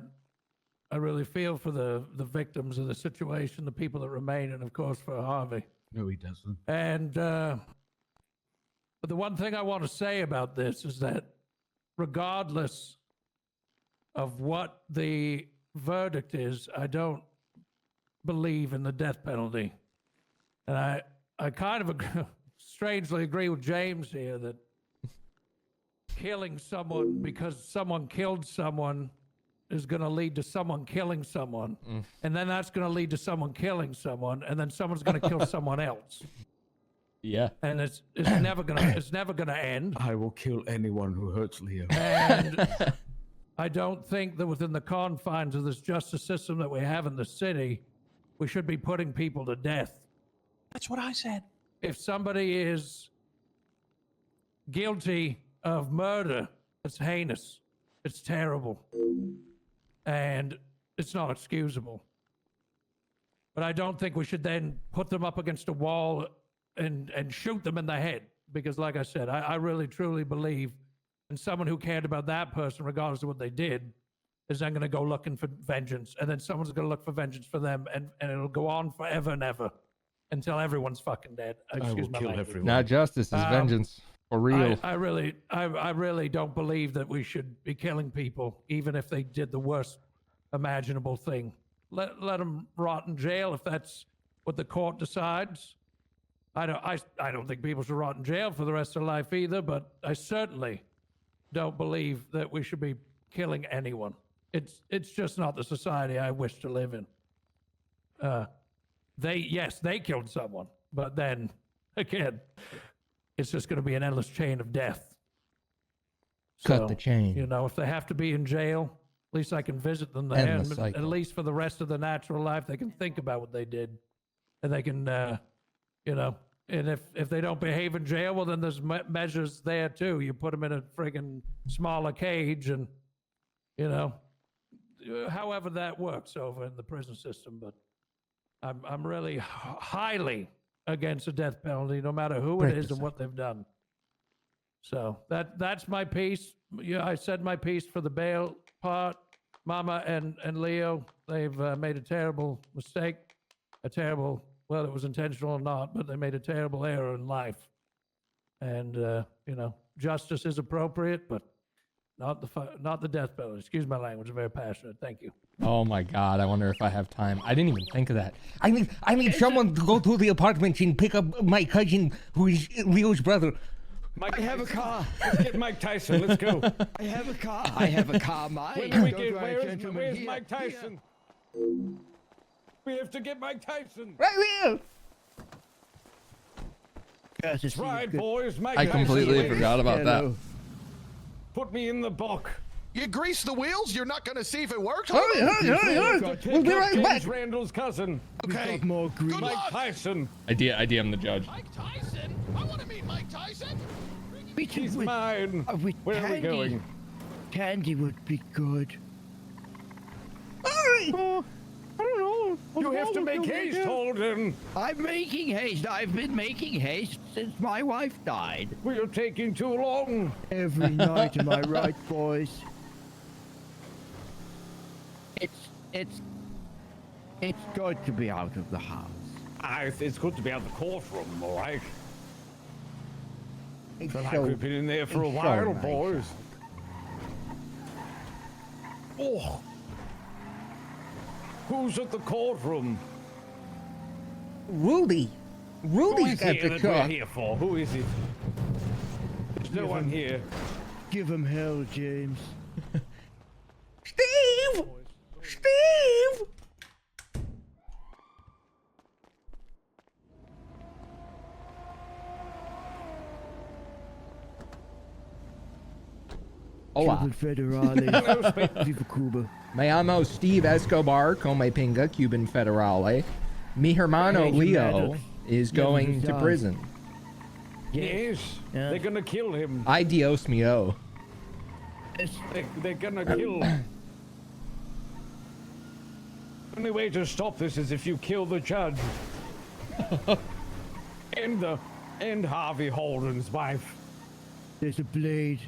really feel for the victims of the situation, the people that remain, and of course for Harvey. No, he doesn't. And but the one thing I want to say about this is that regardless of what the verdict is, I don't believe in the death penalty. And I kind of strangely agree with James here that killing someone because someone killed someone is going to lead to someone killing someone. And then that's going to lead to someone killing someone, and then someone's going to kill someone else. Yeah. And it's never gonna end. I will kill anyone who hurts Leo. And I don't think that within the confines of this justice system that we have in the city, we should be putting people to death. That's what I said. If somebody is guilty of murder, it's heinous, it's terrible, and it's not excusable. But I don't think we should then put them up against a wall and shoot them in the head. Because like I said, I really truly believe in someone who cared about that person, regardless of what they did, is then going to go looking for vengeance. And then someone's going to look for vengeance for them. And it'll go on forever and ever until everyone's fucking dead. Excuse my language. Now justice is vengeance. For real. I really don't believe that we should be killing people, even if they did the worst imaginable thing. Let them rot in jail if that's what the court decides. I don't think people should rot in jail for the rest of their life either, but I certainly don't believe that we should be killing anyone. It's just not the society I wish to live in. They killed someone, but then again, it's just going to be an endless chain of death. Cut the chain. You know, if they have to be in jail, at least I can visit them there. Endless And cycle. at least for the rest of the natural life, they can think about what they did, and they can, you know. And if they don't behave in jail, well, then there's measures there too. You put them in a friggin' smaller cage, and you know, however that works over in the prison system. But I'm really highly against the death penalty, no matter who it is and what they've done. So that's my piece. Yeah, I said my piece for the bail part. Mama and Leo, they've made a terrible mistake, well, it was intentional or not, but they made a terrible error in life. And, justice is appropriate, but not the death penalty. Excuse my language, I'm very passionate. Thank you. Oh my God, I wonder if I have time. I didn't even think of that. I need someone to go to the apartment and pick up my cousin, who is Leo's brother. I have a car. Let's get Mike Tyson. Let's go. I have a car. I have a car, Mike. Where's Mike Tyson? We have to get Mike Tyson. Right here. That's right, boys. Mike I completely Tyson. forgot about that. Put me in the box. You grease the wheels? You're not going to see if it works? Hurry. We'll be right back. Randall's cousin. Okay. More green. Mike Tyson. I DM the judge. Mike Tyson? I want to meet Mike Tyson. He's mine. Where are we going? Candy would be good. Hurry. I don't know. You have to make haste, Holden. I'm making haste. I've been making haste since my wife died. We are taking too long. Every night, am I right, boys? It's good to be out of the house. It's good to be out of the courtroom, all right? It's Feel like so- we've been in there for a it's so while, nice boys. Oh. Who's at the courtroom? Rudy. Rudy's at the We're car. here for? Who is it? There's no one here. Give him hell, James. Steve! Steve! Hola. Cuban Federale. Viva Cuba. Me llamo Steve Escobar, come pinga, Cuban Federale. Mi hermano Leo is going to prison. Yes. They're gonna kill him. Ay Dios mío. They're gonna kill him. The only way to stop this is if you kill the judge. and Harvey Holden's wife. There's a blade.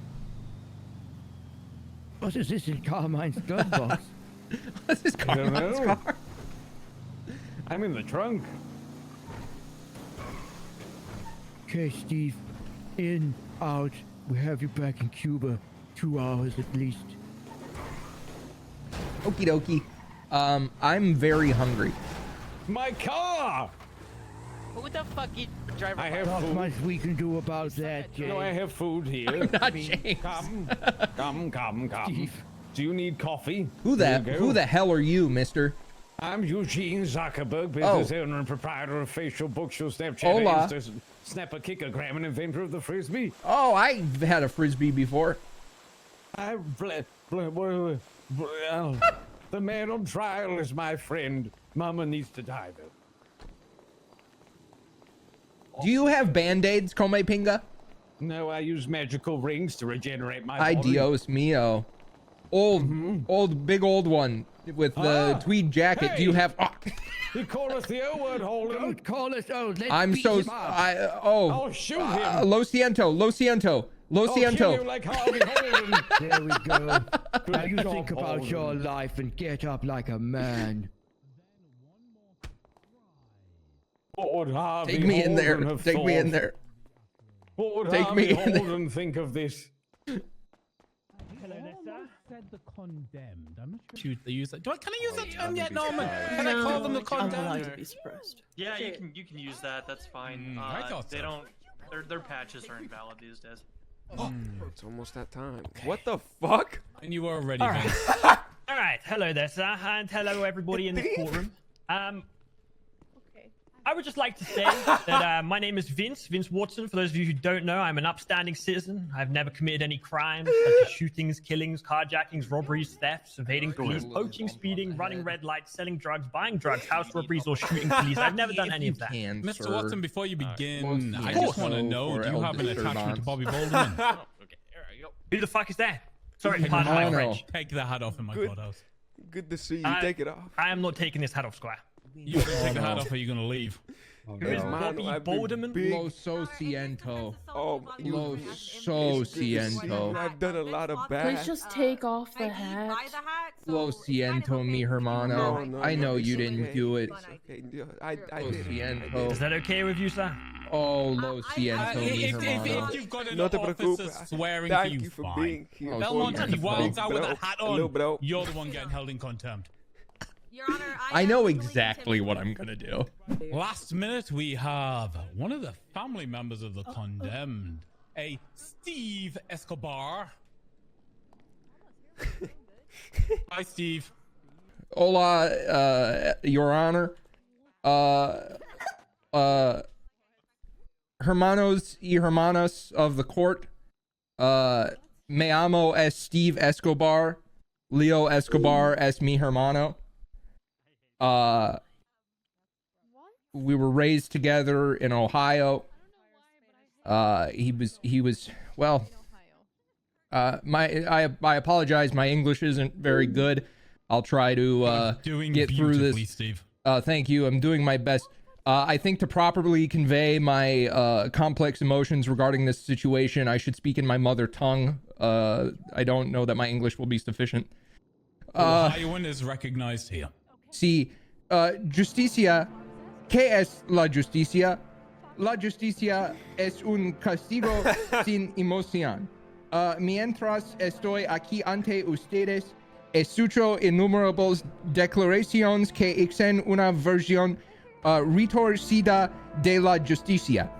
What is this in Carmine's glove box? What's this Carmine's car? I'm in the trunk. Okay, Steve. In, out. We have you back in Cuba. 2 hours at least. Okie dokie. I'm very hungry. My car! Who the fuck is driver? I have Not food. much we can do about that, James. No, I have food here. I'm not James. Come. Steve. Do you need coffee? Who the hell are you, mister? I'm Eugene Zuckerberg, business owner and proprietor of Facial Bookshow, Snapchat, Hola. Insta, Snapper, Kickogram, and inventor of the Frisbee. Oh, I've had a Frisbee before. The man on trial is my friend. Mama needs to die, though. Do you have Band-Aids, come pinga? No, I use magical rings to regenerate my Ay body. Dios mío. Big old one with the tweed jacket. Do you have... You call us the O-word, Holden. Don't call us out. Let's I'm beat so... him up. I'll shoot him. Lo siento. I'll kill you like Harvey Holden. There we go. Now you job, think about Holden. your life and get up like a man. What would Harvey Take me in there. Holden have Take me in thought? there. What would Take Harvey me in there. Holden think of this? Said the condemned. I'm not sure they use that. Can I use that term yet, Norman? Can I call them the I'm allowed condemned? to be surprised. Yeah, you can use that. That's fine. I thought they so. don't. Their patches are invalid these days. It's almost that time. What the fuck? And you were ready, All right. Vince. All right. Hello there, sir, and hello everybody in the courtroom. I would just like to say that my name is Vince Watson. For those of you who don't know, I'm an upstanding citizen. I've never committed any crimes such as shootings, killings, carjackings, robberies, thefts, evading police, poaching, speeding, running red lights, selling drugs, buying drugs, house robberies, or shooting police. I've never done any of that. Mr. Watson, before you begin, I just want to know, do you have an attachment to Bobby Bolden? Who the fuck is that? Sorry, pardon my French. Take the hat off in my courthouse. Good to see you. Take it off. I am not taking this hat off, Squire. You're going to take the hat off or you're going to leave? Lo so siento. Oh, Lo so siento. I've done a lot of bad. Please just take off the hat. Lo siento, mi hermano. I know you didn't do it. I Lo did it. siento. Is that okay with you, sir? Oh, lo siento, mi hermano. If you've got an No te officer preocupes. swearing Thank to you, you for fine. being here. Oh, Belmont, sorry. he wilds out with a hat on. Bro. You're the one getting held in contempt. Your Honor, I know exactly what I'm gonna do. Last minute, we have one of the family members of the condemned, a Steve Escobar. Hi, Steve. Hola, Your Honor. Hermanos y hermanas of the court. Me amo es Steve Escobar. Leo Escobar es mi hermano. We were raised together in Ohio. He was well. I apologize. My English isn't very good. I'll try to get through this. Steve. Thank you. I'm doing my best. I think to properly convey my complex emotions regarding this situation, I should speak in my mother tongue. I don't know that my English will be sufficient. Ohioan is recognized here. Sí, justicia. ¿Qué es la justicia? La justicia es un castigo sin emoción. Mientras estoy aquí ante ustedes, escucho innumerables declaraciones que exigen una versión retorcida de la justicia.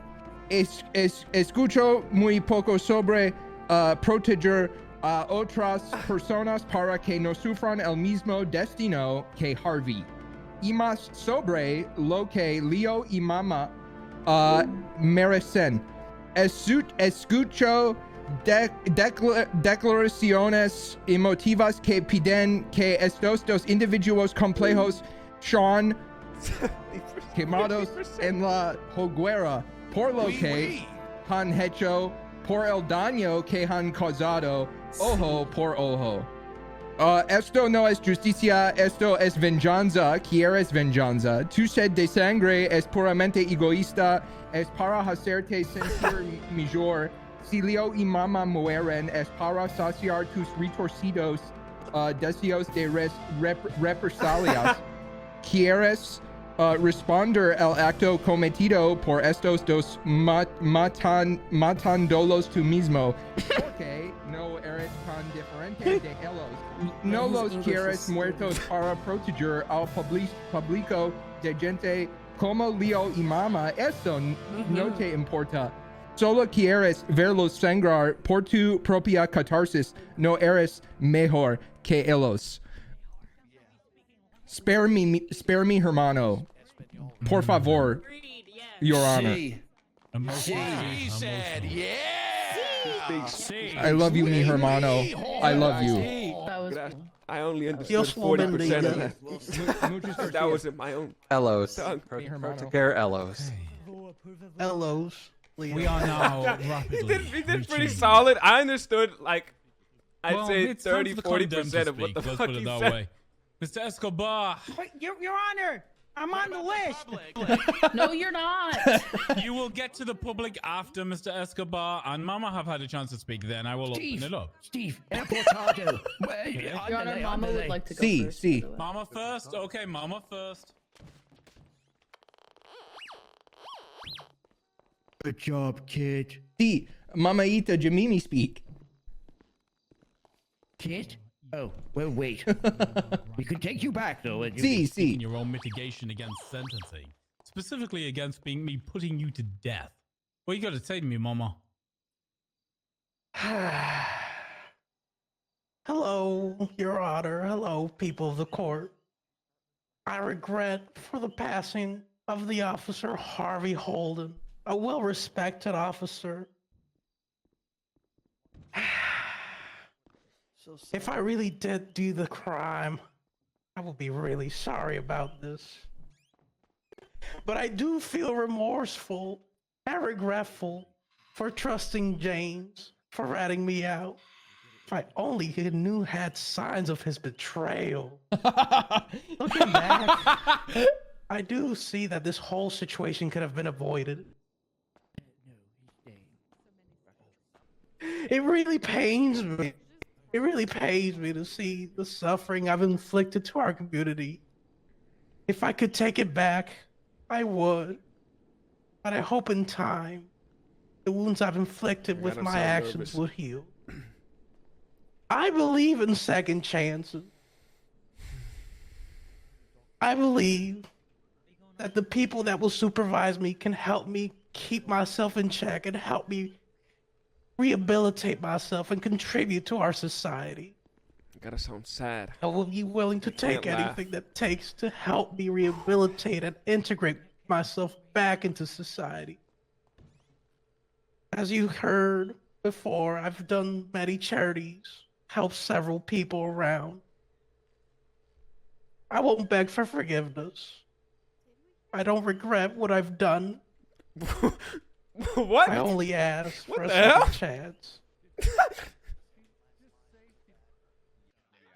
Escucho muy poco sobre proteger a otras personas para que no sufran el mismo destino que Harvey. Y más sobre lo que Leo y Mama merecen. Escucho declaraciones emotivas que piden que estos dos individuos complejos sean quemados en la hoguera por lo que han hecho, por el daño que han causado, ojo por ojo. Esto no es justicia, esto es venganza. ¿Quieres venganza? Tu sed de sangre es puramente egoísta, es para hacerte sentir mejor. Si Leo y Mama mueren, es para saciar tus retorcidos deseos de represalias. ¿Quieres responder al acto cometido por estos dos matándolos tú mismo? Porque no eres tan diferente de ellos. No los quieres muertos para proteger al público de gente como Leo y Mama. Eso no te importa. Solo quieres verlos sangrar por tu propia catarsis. No eres mejor que ellos. Spare me, hermano. Por favor, Your Honor. He said, yeah. I love you, mi hermano. I love you. That was cool. I only understood 40% of that. That was in my own Elos. tongue. Protecare Elos. Elos. We are now rapidly. He did pretty solid. I understood, like, I'd say it's time 30, for the condemned 40% to of what the speak. fuck Let's put he it that said. way. Mr. Escobar, Wait, Your Honor, I'm on the list. No, you're not. you will get to the public after Mr. Escobar and Mama have had a chance to speak. Then I will open it up. Steve, Portado. Your Honor, Mama would like to go first. See. Mama first? Okay, Mama first. Good job, kid. See, Mamaita Jamimi speak. Kid? Oh, well, wait. We could take you back, though. And Seeking your own mitigation against sentencing, specifically against me putting you to death. What you got to say to me, Mama? Hello, Your Honor. Hello, people of the court. I regret for the passing of the officer Harvey Holden, a well-respected officer. If I really did do the crime, I will be really sorry about this. But I do feel remorseful and regretful for trusting James, for ratting me out. If I only knew had signs of his betrayal. Looking back, I do see that this whole situation could have been avoided. It really pains me. It really pains me to see the suffering I've inflicted to our community. If I could take it back, I would. But I hope in time, the wounds I've inflicted with my actions will heal. I believe in second chances. I believe that the people that will supervise me can help me keep myself in check and help me rehabilitate myself and contribute to our society. You gotta sound sad. I will be willing to take anything that takes to help me rehabilitate and integrate myself back into society. As you heard before, I've done many charities, helped several people around. I won't beg for forgiveness. I don't regret what I've done. What? I only ask for a hell? second chance.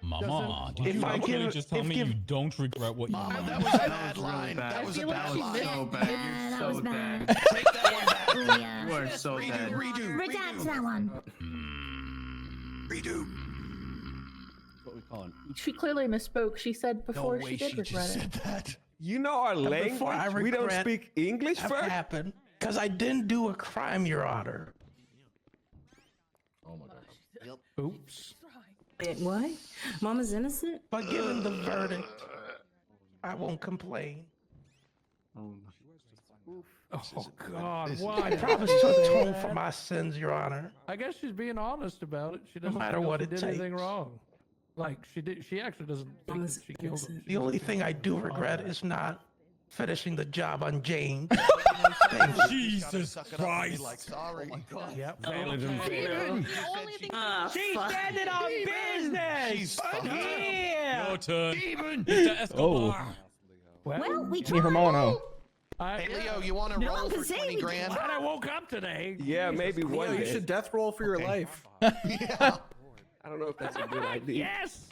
Mama, did If you I actually give- just tell if me give- you don't regret what you did? That was a bad line. That was a bad line. So bad. You're so dead. Take that one back. You are so dead. Redo. Redact that one. Redo. What we call it. She clearly misspoke. She said before she did regret it. that. You know our language? Before I We don't regret speak English That first? happened because I didn't do a crime, Your Honor. Oh my god. Oops. Wait, what? Mama's innocent? But given the verdict, I won't complain. Oh God, why? I promise to atone for my sins, Your Honor. I guess she's being honest about it. She No doesn't matter feel what she it did anything takes. wrong. Like she did. She actually doesn't think that she killed him. The only thing I do regret is not finishing the job on James. Jesus Christ! Sorry. Yep. She said it on business. Yeah. Your turn, Mr. Escobar. Well, we Hey, tried. Hermano. Hey, Leo, you want to No roll one for can say 20 we grand? Glad I woke up today. Yeah, maybe one You day. should death roll for your life. Yeah. I don't know if that's a good idea. Yes.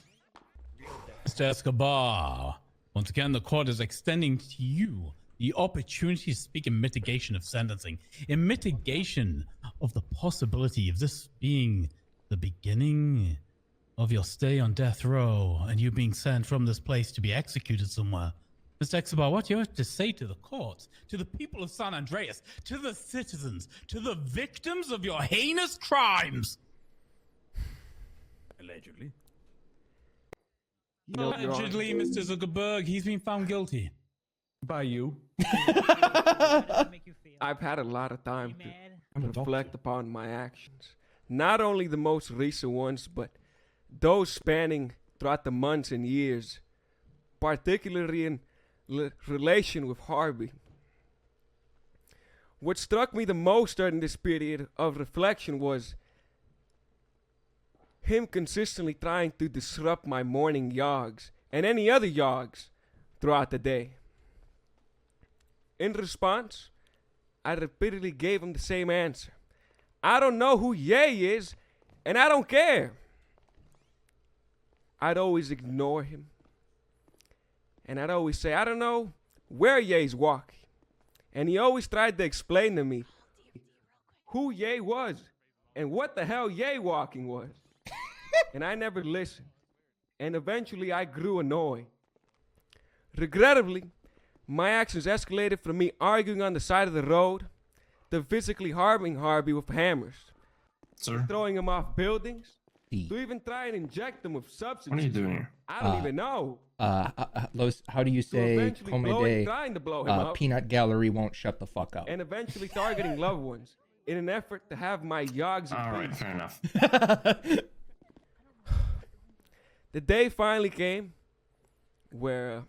Mr. Escobar, once again, the court is extending to you the opportunity to speak in mitigation of sentencing, in mitigation of the possibility of this being the beginning of your stay on death row and you being sent from this place to be executed somewhere. Mr. Escobar, what do you have to say to the court, to the people of San Andreas, to the citizens, to the victims of your heinous crimes? Allegedly. You know, Your Honor, Allegedly, Mr. Zuckerberg, he's been found guilty. By you. I've had a lot of time to reflect upon my actions. Not only the most recent ones, but those spanning throughout the months and years, particularly in relation with Harvey. What struck me the most during this period of reflection was him consistently trying to disrupt my morning jogs and any other jogs throughout the day. In response, I repeatedly gave him the same answer. I don't know who Ye is, and I don't care. I'd always ignore him. And I'd always say, I don't know where Ye's walking. And he always tried to explain to me who Ye was and what the hell Ye walking was. And I never listened. And eventually I grew annoyed. Regrettably, my actions escalated from me arguing on the side of the road to physically harming Harvey with hammers, throwing him off buildings, to even try and inject him with substances. What are you doing here? I don't even know. Los, how do you say eventually Come trying to blow him up. Peanut Gallery won't shut the fuck up. And eventually targeting loved ones in an effort to have my yogs. All right, fair enough. The day finally came where,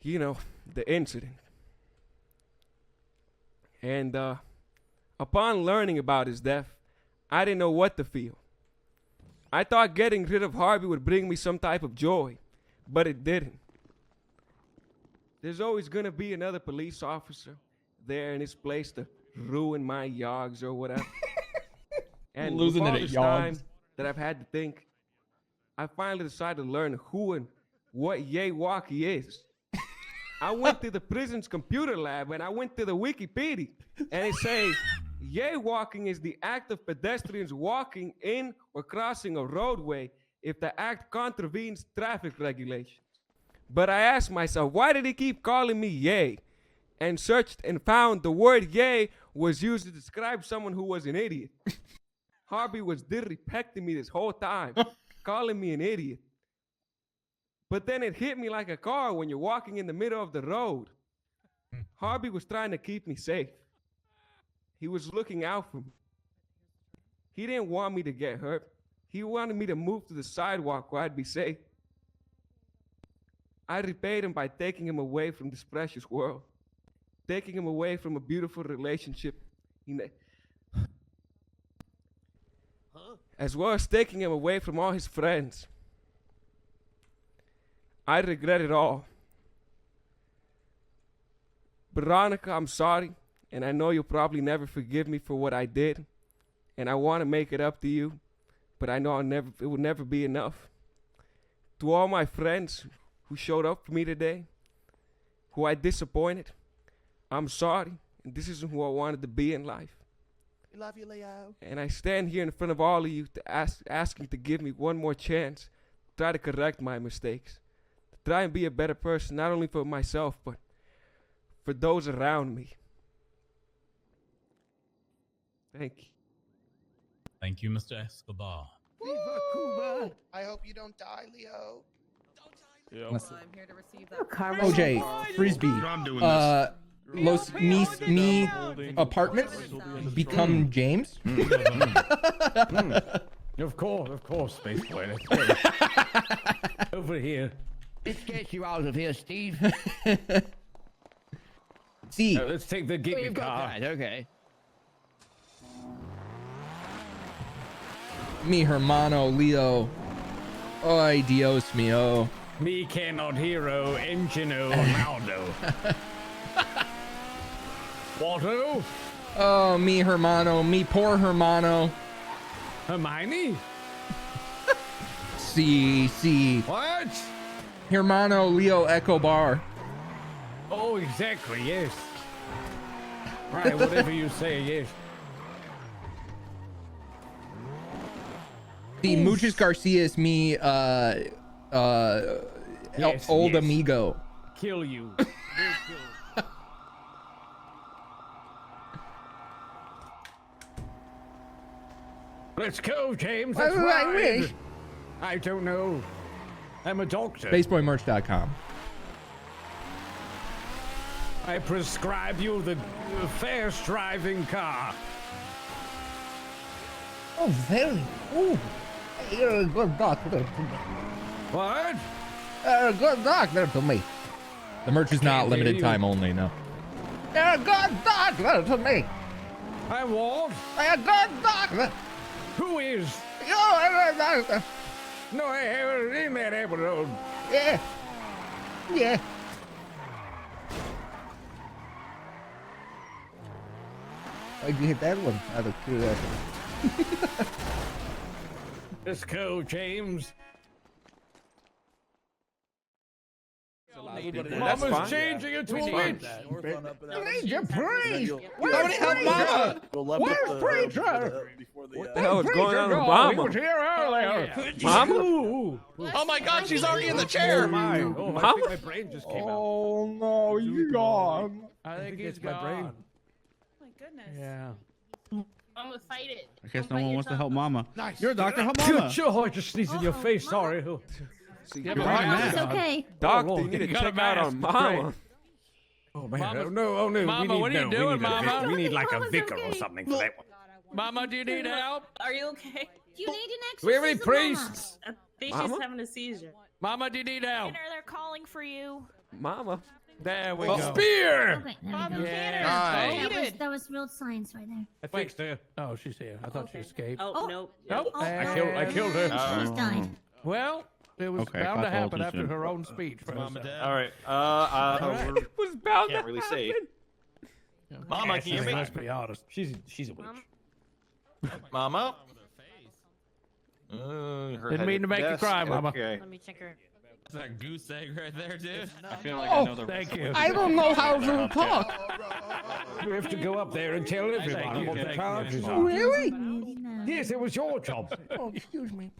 the incident. And upon learning about his death, I didn't know what to feel. I thought getting rid of Harvey would bring me some type of joy, but it didn't. There's always going to be another police officer there in his place to ruin my yogs or whatever. And Losing with all it at this yogs. time that I've had to think, I finally decided to learn who and what Yay Walkie is. I went to the prison's computer lab and I went to the Wikipedia, and it says jaywalking is the act of pedestrians walking in or crossing a roadway if the act contravenes traffic regulations. But I asked myself, why did he keep calling me yay? And searched and found the word yay was used to describe someone who was an idiot. Harvey was disrespecting me this whole time, calling me an idiot. But then it hit me like a car when you're walking in the middle of the road. Harvey was trying to keep me safe. He was looking out for me. He didn't want me to get hurt. He wanted me to move to the sidewalk where I'd be safe. I repaid him by taking him away from this precious world, taking him away from a beautiful relationship, as well as taking him away from all his friends. I regret it all. Veronica, I'm sorry, and I know you'll probably never forgive me for what I did, and I want to make it up to you, but I know it will never be enough. To all my friends who showed up for me today, who I disappointed, I'm sorry, and this isn't who I wanted to be in life. We love you, Leo. And I stand here in front of all of you to asking to give me one more chance to try to correct my mistakes, to try and be a better person, not only for myself, but for those around me. Thank you. Thank you, Mr. Escobar. I hope you don't die, Leo. I'm here to receive that. OJ, Frisbee. Los me apartments become James. Of course, Spaceboy. Over here. Let's get you out of here, Steve. See. Let's take the Giga car. That, okay. Mi hermano Leo. Ay, Dios mío. Me cannot hero, engino, Ronaldo. Waldo? Oh, mi hermano, mi poor hermano. Hermione? See. What? Hermano Leo Echo Bar. Oh, exactly, yes. Right, whatever you say, yes. See, Muchas Garcia is me, Yes, old yes. amigo. Kill you. Let's go, James. Let's What do I ride. wish? I don't know. I'm a doctor. SpaceboyMerch.com. I prescribe you the fast driving car. Oh, very. Oh, you're a good doctor to me. What? You're a good doctor to me. The merch is not limited time only, no. You're a good doctor to me. I won't. You're a good doctor. Who is? You're a good doctor. No, I haven't seen that episode. Yeah. Yeah. Why'd you hit that one out of curiosity? Let's go, James. Mama's changing into a witch. I need your praise. Somebody help Mama. Where's Preacher? What the hell is going on with Mama? He was here earlier. Mama? Oh my God, she's already in the chair. I think Mama? my brain just came out. Oh no, you gone. I think he's it's my brain. gone. Oh my goodness. Yeah. I'm gonna fight it. I guess no one wants to help Mama. Nice. You're a doctor, help Mama. Sure, I just sneezed in your face. Sorry. Give Right him a now. It's okay. Doctor, Lord, you need you to got a check out on mask. Mama. Oh man, Mama's- oh no. Mama, we need, what are you no, doing, we need Mama? We need like a Mama's vicar or okay. something for that one. Mama, do you need help? Are you okay? Do you need an Do we have any exorcism, Mama? priests? I think Mama? she's having a seizure. Mama, do you need help? They're calling for you. Mama. There we Oh, go. spear! Okay, there we go. Yeah. That was real science right there. I fixed her. Oh, she's here. I thought she escaped. Oh, nope. Nope. Oh, I killed her. She's died. Well, it was Okay, bound to caught the happen whole after soon. her own speech. For herself. All right. It was bound Can't to really happen. say. Mama, can you hear me? Let's be honest. She's a witch. Mama? Her Didn't head mean to hit make you desk. cry, Mama. Okay. Let me check her. That's that goose egg right there, dude. I feel like I know the. Thank you. I don't know how to talk. You have to go up there and tell everyone what the charges are. Really? Yes, it was your job. Oh, excuse me.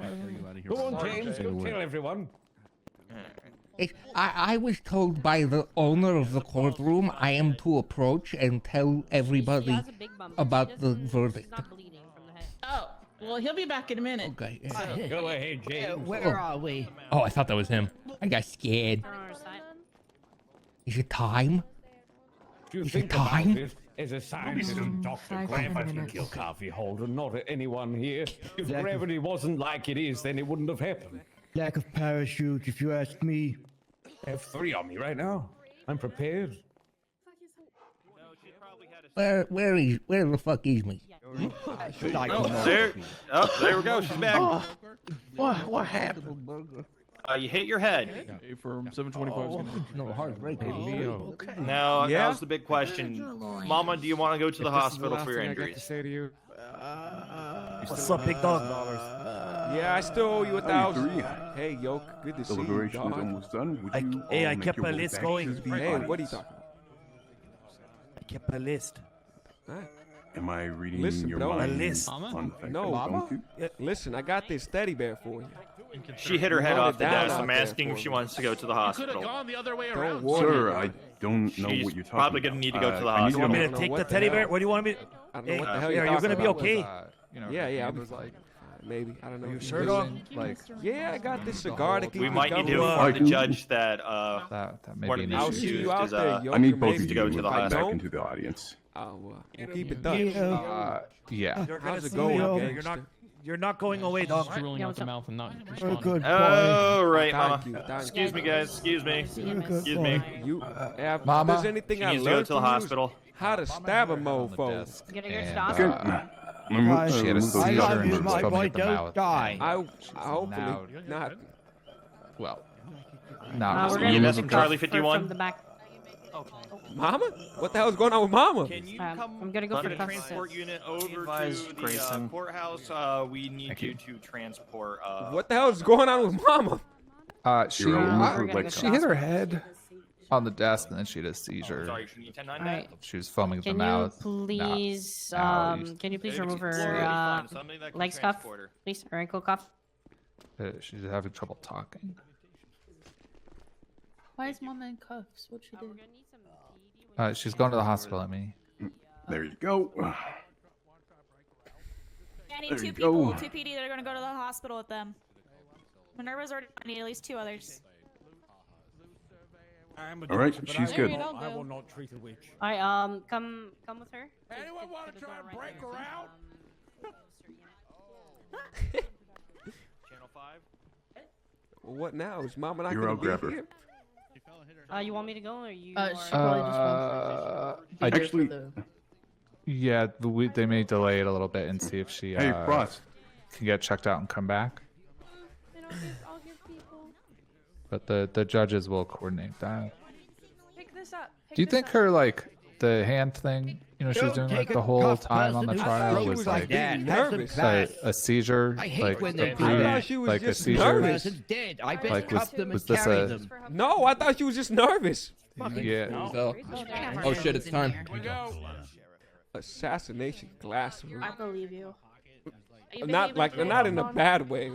Go on, James. Go tell everyone. I was told by the owner of the courtroom I am to approach and tell everybody about the verdict. Oh, well, he'll be back in a minute. Okay. Go ahead, James. Where are we? Oh, I thought that was him. I got scared. Is it time? Do you Is think it time? about it as a scientist and doctor? Gravity killed Coffee Holder, not anyone here. If gravity wasn't like it is, then it wouldn't have happened. Lack of parachute, if you ask me. I have 3 on me right now. I'm prepared. Where the fuck is me? There we go. She's back. What happened? You hit your head. From 725. No heartbreak. Now, now's the big question. Mama, do you want to go to the hospital for your injuries? What's up, big dog? Yeah, I still owe you 1,000. Hey, yo, good to see you, Deliberation is dog. almost done. Would you Hey, all I make kept your my way list back going. to the Hey, audience? what are you talking I kept my list. about? Am I reading Listen, your bro. mind? My list. Fun fact, No, don't you? Listen, I got this teddy bear for you. She hit her head Hold off it the down desk. out I'm there asking for if she me. wants to go to the Could have hospital. gone the other way Don't around. worry. Sir, I don't know She's what you're talking probably about. gonna need to go to the I need You want me to to know take what the the teddy hell. bear? What do you want me? I don't know what the hell Hey, you're are you gonna talking be about. okay? Yeah, her I'm hand was like, maybe. I don't know. You sure, dog? like Yeah, I got this cigar to keep We me might need to going. inform the judge that that may one be of an these I'll see issue. you out is there, yo. I need both Maybe of to go you to to the back hospital. into the audience. we'll keep it done. Yeah. You're gonna How's it see going, you. gangster? You're not going away, dog. Rolling out the mouth and not We're responding. good, boy. All right, Thank Mama. you, thank Excuse me, guys. Excuse me. You're good, Excuse boy. me. You, if Mama? there's anything She I needs to go learned to the from you is hospital. how to stab a On the mofo. desk, Gonna get and, stopped? Good. Guys, she had a I seizure I love and you, was my foaming boy, at the don't mouth. die. I She's hopefully now- not. Well, We're not gonna You get missing some Charlie from 51? the back. Mama? What the hell's going on with Mama? I'm gonna go Let for the the transport unit over Advise to the Grayson. courthouse. We need you to transport. What the hell's going on with Mama? she You're all we're over gonna like go to she hit her head on the desk and then she had a seizure. Sorry, you need 10-9 Alright. She was foaming at the Can you mouth. please, Now you- can you please Maybe remove it's her already fine. Somebody that can leg cuff, transport her. please, or ankle cuff? She's having trouble talking. Why is Mama in cuffs? What'd she do? She's going to the hospital, I mean. There you go. I need There two you people, go. 2 PD that are gonna go to the hospital with them. Minerva's already. I need at least 2 others. All right, she's good. I will not treat a witch. Alright, come with her. Anyone want to try and break her out? Channel 5. Well, what now? Is Mama not Here, gonna I'll grab be her. here? You want me to go or you? She are- probably just I wants Actually- Yeah, they may delay it a little bit and see if she Hey, boss. can get checked out and come back. I'll give people. But the judges will coordinate that. Pick this up. Do you think her the hand thing, she was Don't doing like take the a whole cuff time on the person who's trial stroke was like that. nervous. That's a seizure, I hate like when they a do I breathing- thought she was like a just seizure. nervous. person's dead. I Like, better was- cuff them was and this carry a- them. No, I thought she was just nervous. Yeah. Oh shit, it's time. Assassination glass. I believe you. Not in a bad way.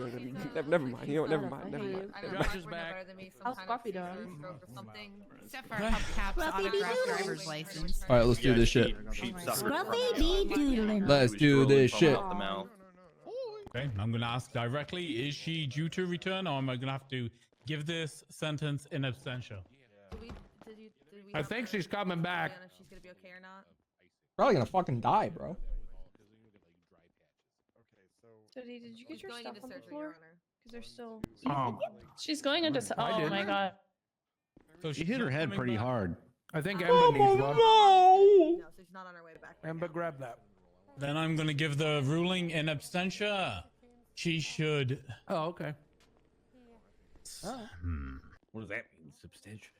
Never mind. Never mind. I know Mark's better than me. How's Sometimes Scruffy I get doing? a stroke or something. Except for a hubcap's autographed driver's license. All right, let's do this shit. Scruffy be doodling. Let's do this shit. Okay, I'm gonna ask directly: is she due to return, or am I gonna have to give this sentence in absentia? Did we I think she's coming back. if she's gonna be okay or not? Probably gonna fucking die, bro. Did you She's get your going stuff into on the surgery, floor? Your Honor. Because they're still. She's going into. I Oh did. my god. So She hit her head pretty hard. I think Ember needs one. No, so she's not on her way back. Right Ember, now. grab that. Then I'm gonna give the ruling in absentia. She should. Oh, okay. What does that mean? Substantial.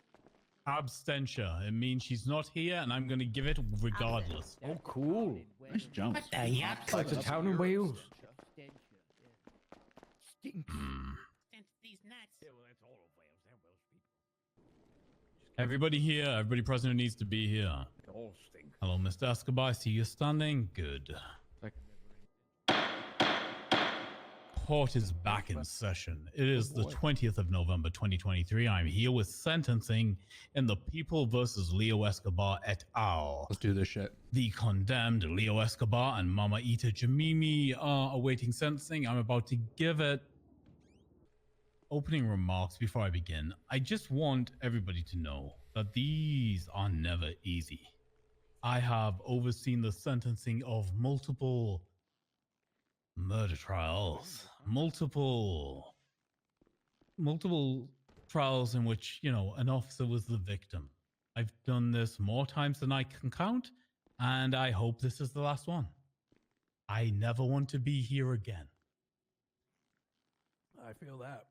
Abstentia. It means she's not here, and I'm gonna give it regardless. Oh, cool. Nice jump. Like the town in Wales. Since these nuts. Everybody here, everybody present who needs to be here. All stink. Hello, Mr. Escobar. I see you standing. Good. Court is back in session. It is the 20th of November, 2023. I'm here with sentencing in the People versus Leo Escobar et al. Let's do this shit. The condemned Leo Escobar and Mama Ita Jamimi are awaiting sentencing. I'm about to give it opening remarks before I begin. I just want everybody to know that these are never easy. I have overseen the sentencing of multiple murder trials, multiple trials in which, you know, an officer was the victim. I've done this more times than I can count, and I hope this is the last one. I never want to be here again. I feel that.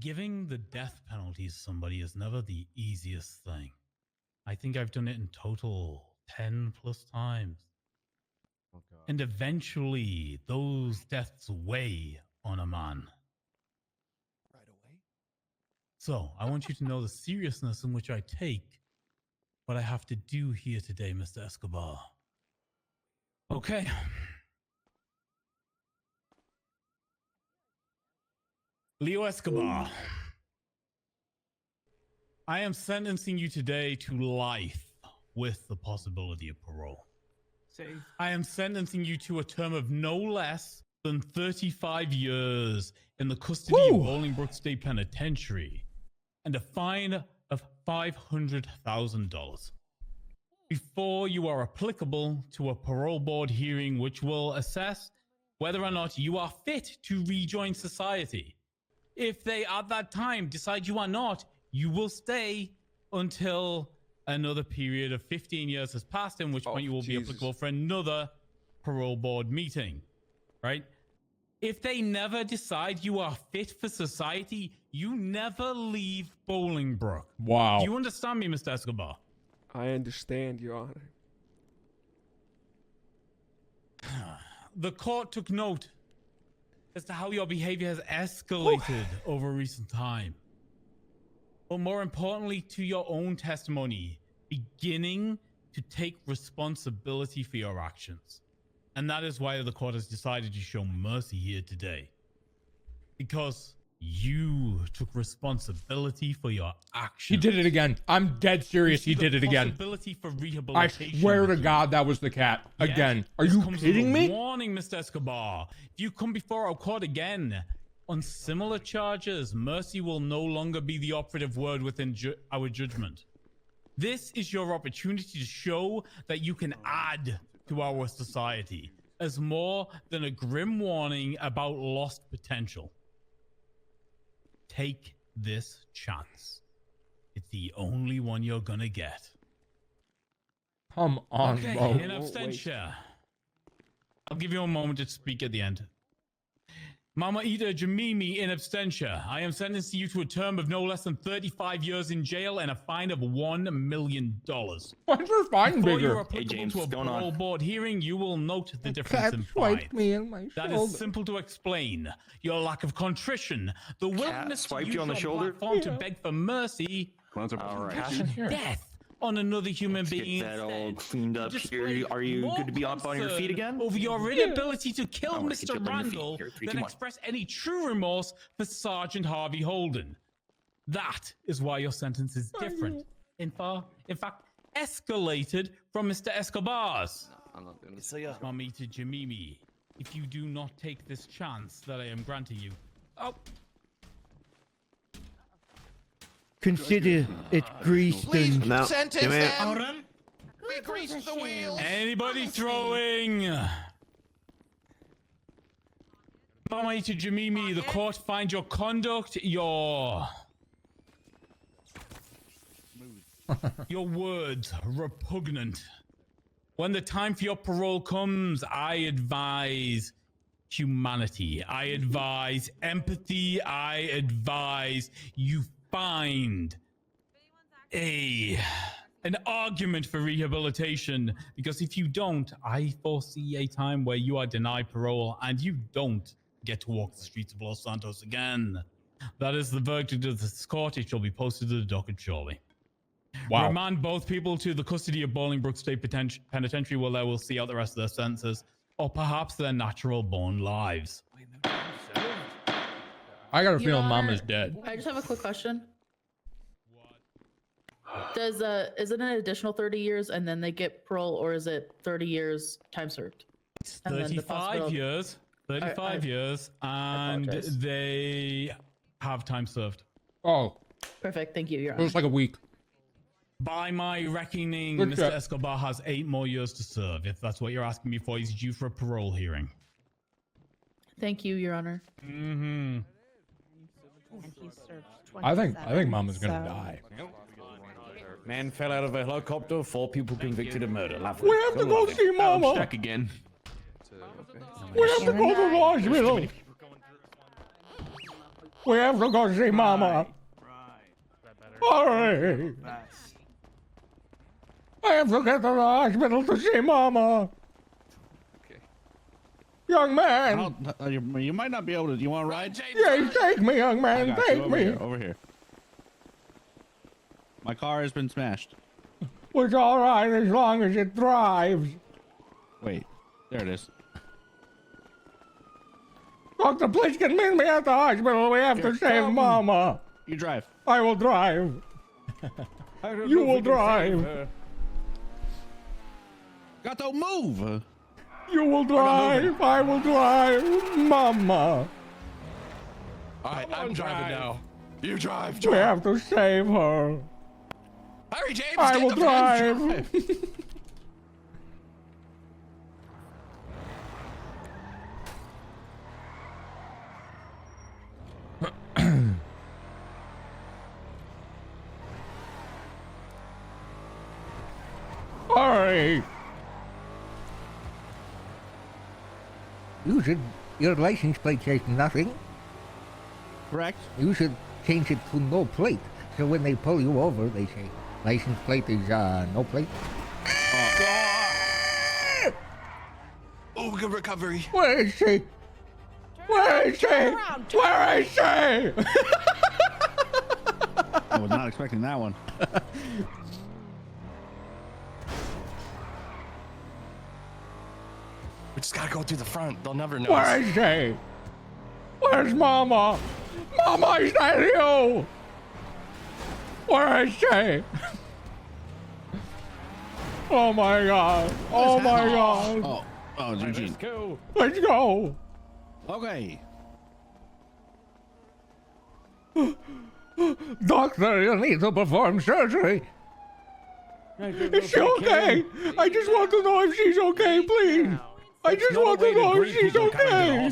Giving the death penalty to somebody is never the easiest thing. I think I've done it in total 10 plus times. Oh, God. And eventually, those deaths weigh on a man. Right away. So, I want you to know the seriousness in which I take what I have to do here today, Mr. Escobar. Okay. Leo Escobar, I am sentencing you today to life with the possibility of parole. I am sentencing you to a term of no less than 35 years in the custody of Bolingbrook State Penitentiary and a fine of $500,000. Before you are applicable to a parole board hearing which will assess whether or not you are fit to rejoin society. If they at that time decide you are not, you will stay until another period of 15 years has passed, in which point you will be applicable for another parole board meeting, right? If they never decide you are fit for society, you never leave Bolingbrook. Wow. Do you understand me, Mr. Escobar? I understand, Your Honor. The court took note as to how your behavior has escalated over recent time. But more importantly, to your own testimony, beginning to take responsibility for your actions. And that is why the court has decided to show mercy here today. Because you took responsibility for your actions. He did it again. I'm dead serious. He did it again. Possibility for I rehabilitation. swear to God, that was the cat. Again. Are you kidding me? Warning, Mr. Escobar. If you come before our court again on similar charges, mercy will no longer be the operative word within our judgment. This is your opportunity to show that you can add to our society as more than a grim warning about lost potential. Take this chance. It's the only one you're gonna get. Come on, okay, bro. in absentia. I'll give you a moment to speak at the end. Mama Ida Jamimi in absentia. I am sentencing you to a term of no less than 35 years in jail and a fine of $1 million. Why is your fine Before bigger? you're applicable to a parole board hearing, you will note the difference Cat in fine. swiped me in my That shoulder. is simple to explain. Your lack of contrition, the willingness to swiped use you on the your shoulder? platform to beg for mercy, All right. death on another human being. Get that all instead. cleaned up Display here. Are you more good to be up on your feet concern again? Over your inability to I kill wanna get you Mr. up on your feet. Randal Here, three, than two, one. express any true remorse for Sergeant Harvey Holden. That is why your sentence is different. In fact, escalated from Mr. Escobar's. I'm not doing this. Mamita Jamimi, if you do not take this chance that I am granting you. Oh. Consider it greased and... Sentence them. We greased the wheels. Anybody throwing? Mamita Jamimi, the court finds your conduct, your words repugnant. When the time for your parole comes, I advise humanity. I advise empathy. I advise you find an argument for rehabilitation, because if you don't, I foresee a time where you are denied parole and you don't get to walk the streets of Los Santos again. That is the verdict of this court. It shall be posted to the docket shortly. Wow. Remand both people to the custody of Bolingbroke State Penitentiary where they will see out the rest of their sentences, or perhaps their natural-born lives. I got a Your feeling Honor, Mama's dead. I just have a quick question. Does is it an additional 30 years and then they get parole, or is it 30 years time served? And then the 35 hospital- years. 35 years, and apologize. they have time served. Oh, Perfect. Thank you, Your it Honor. was like a week. By my reckoning, Good Mr. job. Escobar has 8 more years to serve. If that's what you're asking me for, he's due for a parole hearing. Thank you, Your Honor. Mm-hmm. I think Mama's gonna die. Man fell out of a helicopter. 4 people convicted of murder. Lovely. We have to Don't go love it. see Mama. Stuck again. We have to go to the hospital. We have to go see Mama. Hurry! I have to get to the hospital to see Mama. Young man. You might not be able to. You want to ride? Yeah, take me, young I man. got you. Take Over me. here, over here. My car has been smashed. It's all right as long as it drives. Wait, there it is. Doctor, please can meet me at the hospital. We have to save Mama. You drive. I will drive. You will drive. Got to move. You will drive. I will drive. Mama. All right, I'm driving now. You drive. We have to save her. Hurry, James. I get will the van. drive. Hurry. You should. Your license plate says nothing. Correct. You should change it to no plate. So when they pull you over, they say license plate is no plate. Oh, good recovery. Where is she? Where is she? Where is she? I was not expecting that one. We just gotta go through the front. They'll never know. Where is she? Where's Mama? Mama, is that you? Where is she? Oh my God. Oh my God. Oh, Eugene. Let's go. Let's go. Okay. Doctor, you need to perform surgery. Is she okay? I just want to know if she's okay, please. I just want to know if she's okay.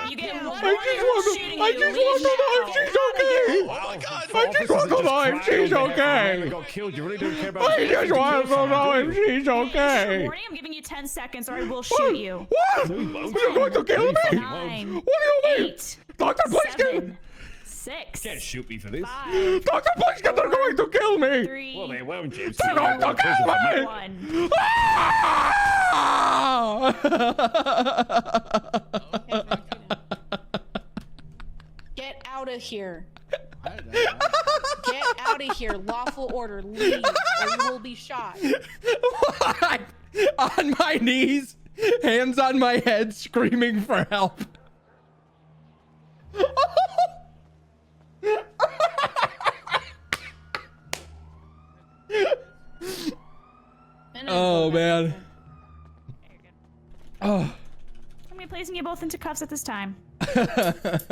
You get one I just want to know if she's okay. Oh my God. I just want to know if she's okay. Got killed. You really don't care about. I just want to know if she's okay. Warning, I'm giving you 10 seconds or I will shoot you. What? You're going to kill me? 9, What do you mean? 8, Doctor, please get 7, 6. Can't shoot me for this. 5, Doctor, please get. They're going to kill me. 3, Well, they won't, James. They're going to kill me. 1. Get out of here. Get out of here. Lawful order. Leave or you will be shot. What? On my knees, hands on my head, screaming for help. Oh man. Oh. I'm be placing you both into cuffs at this time. Alright,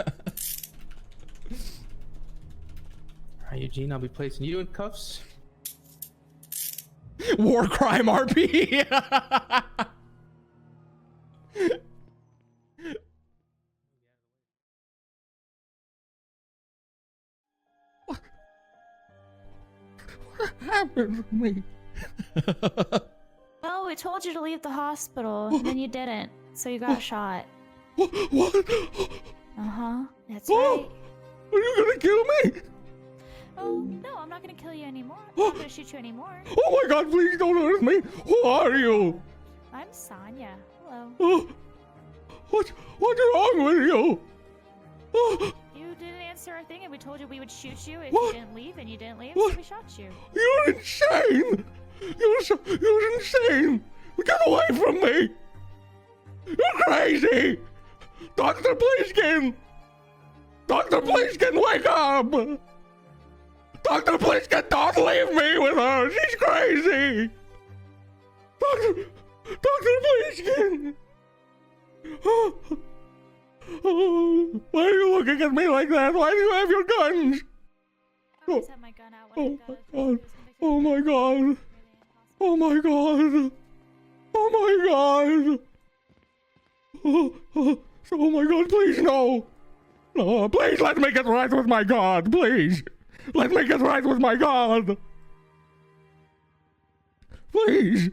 Eugene, I'll be placing you in cuffs. War crime RP. What happened to me? Well, we told you to leave the hospital, and then you didn't, so you got shot. What? Uh-huh, that's right. Are you gonna kill me? Oh, no, I'm not gonna kill you anymore. I'm not gonna shoot you anymore. Oh my God, please don't hurt me. Who are you? I'm Sonya. Hello. Oh, what's wrong with you? Oh, You didn't answer sir thing, and we told you we would shoot you if What? you didn't leave, and you didn't leave, What? so we shot you. You're insane! You're insane! Get away from me! You're crazy! Dr. Pliskin! Dr. Pliskin, wake up! Dr. Pliskin, don't leave me with her! She's crazy! Dr. Pliskin! Why are you looking at me like that? Why do you have your guns? I always have my gun out when Oh my god. Oh my god. Oh my god. Oh my god, please no. No, please let me get right with my god, please. Let me get right with my god. Please.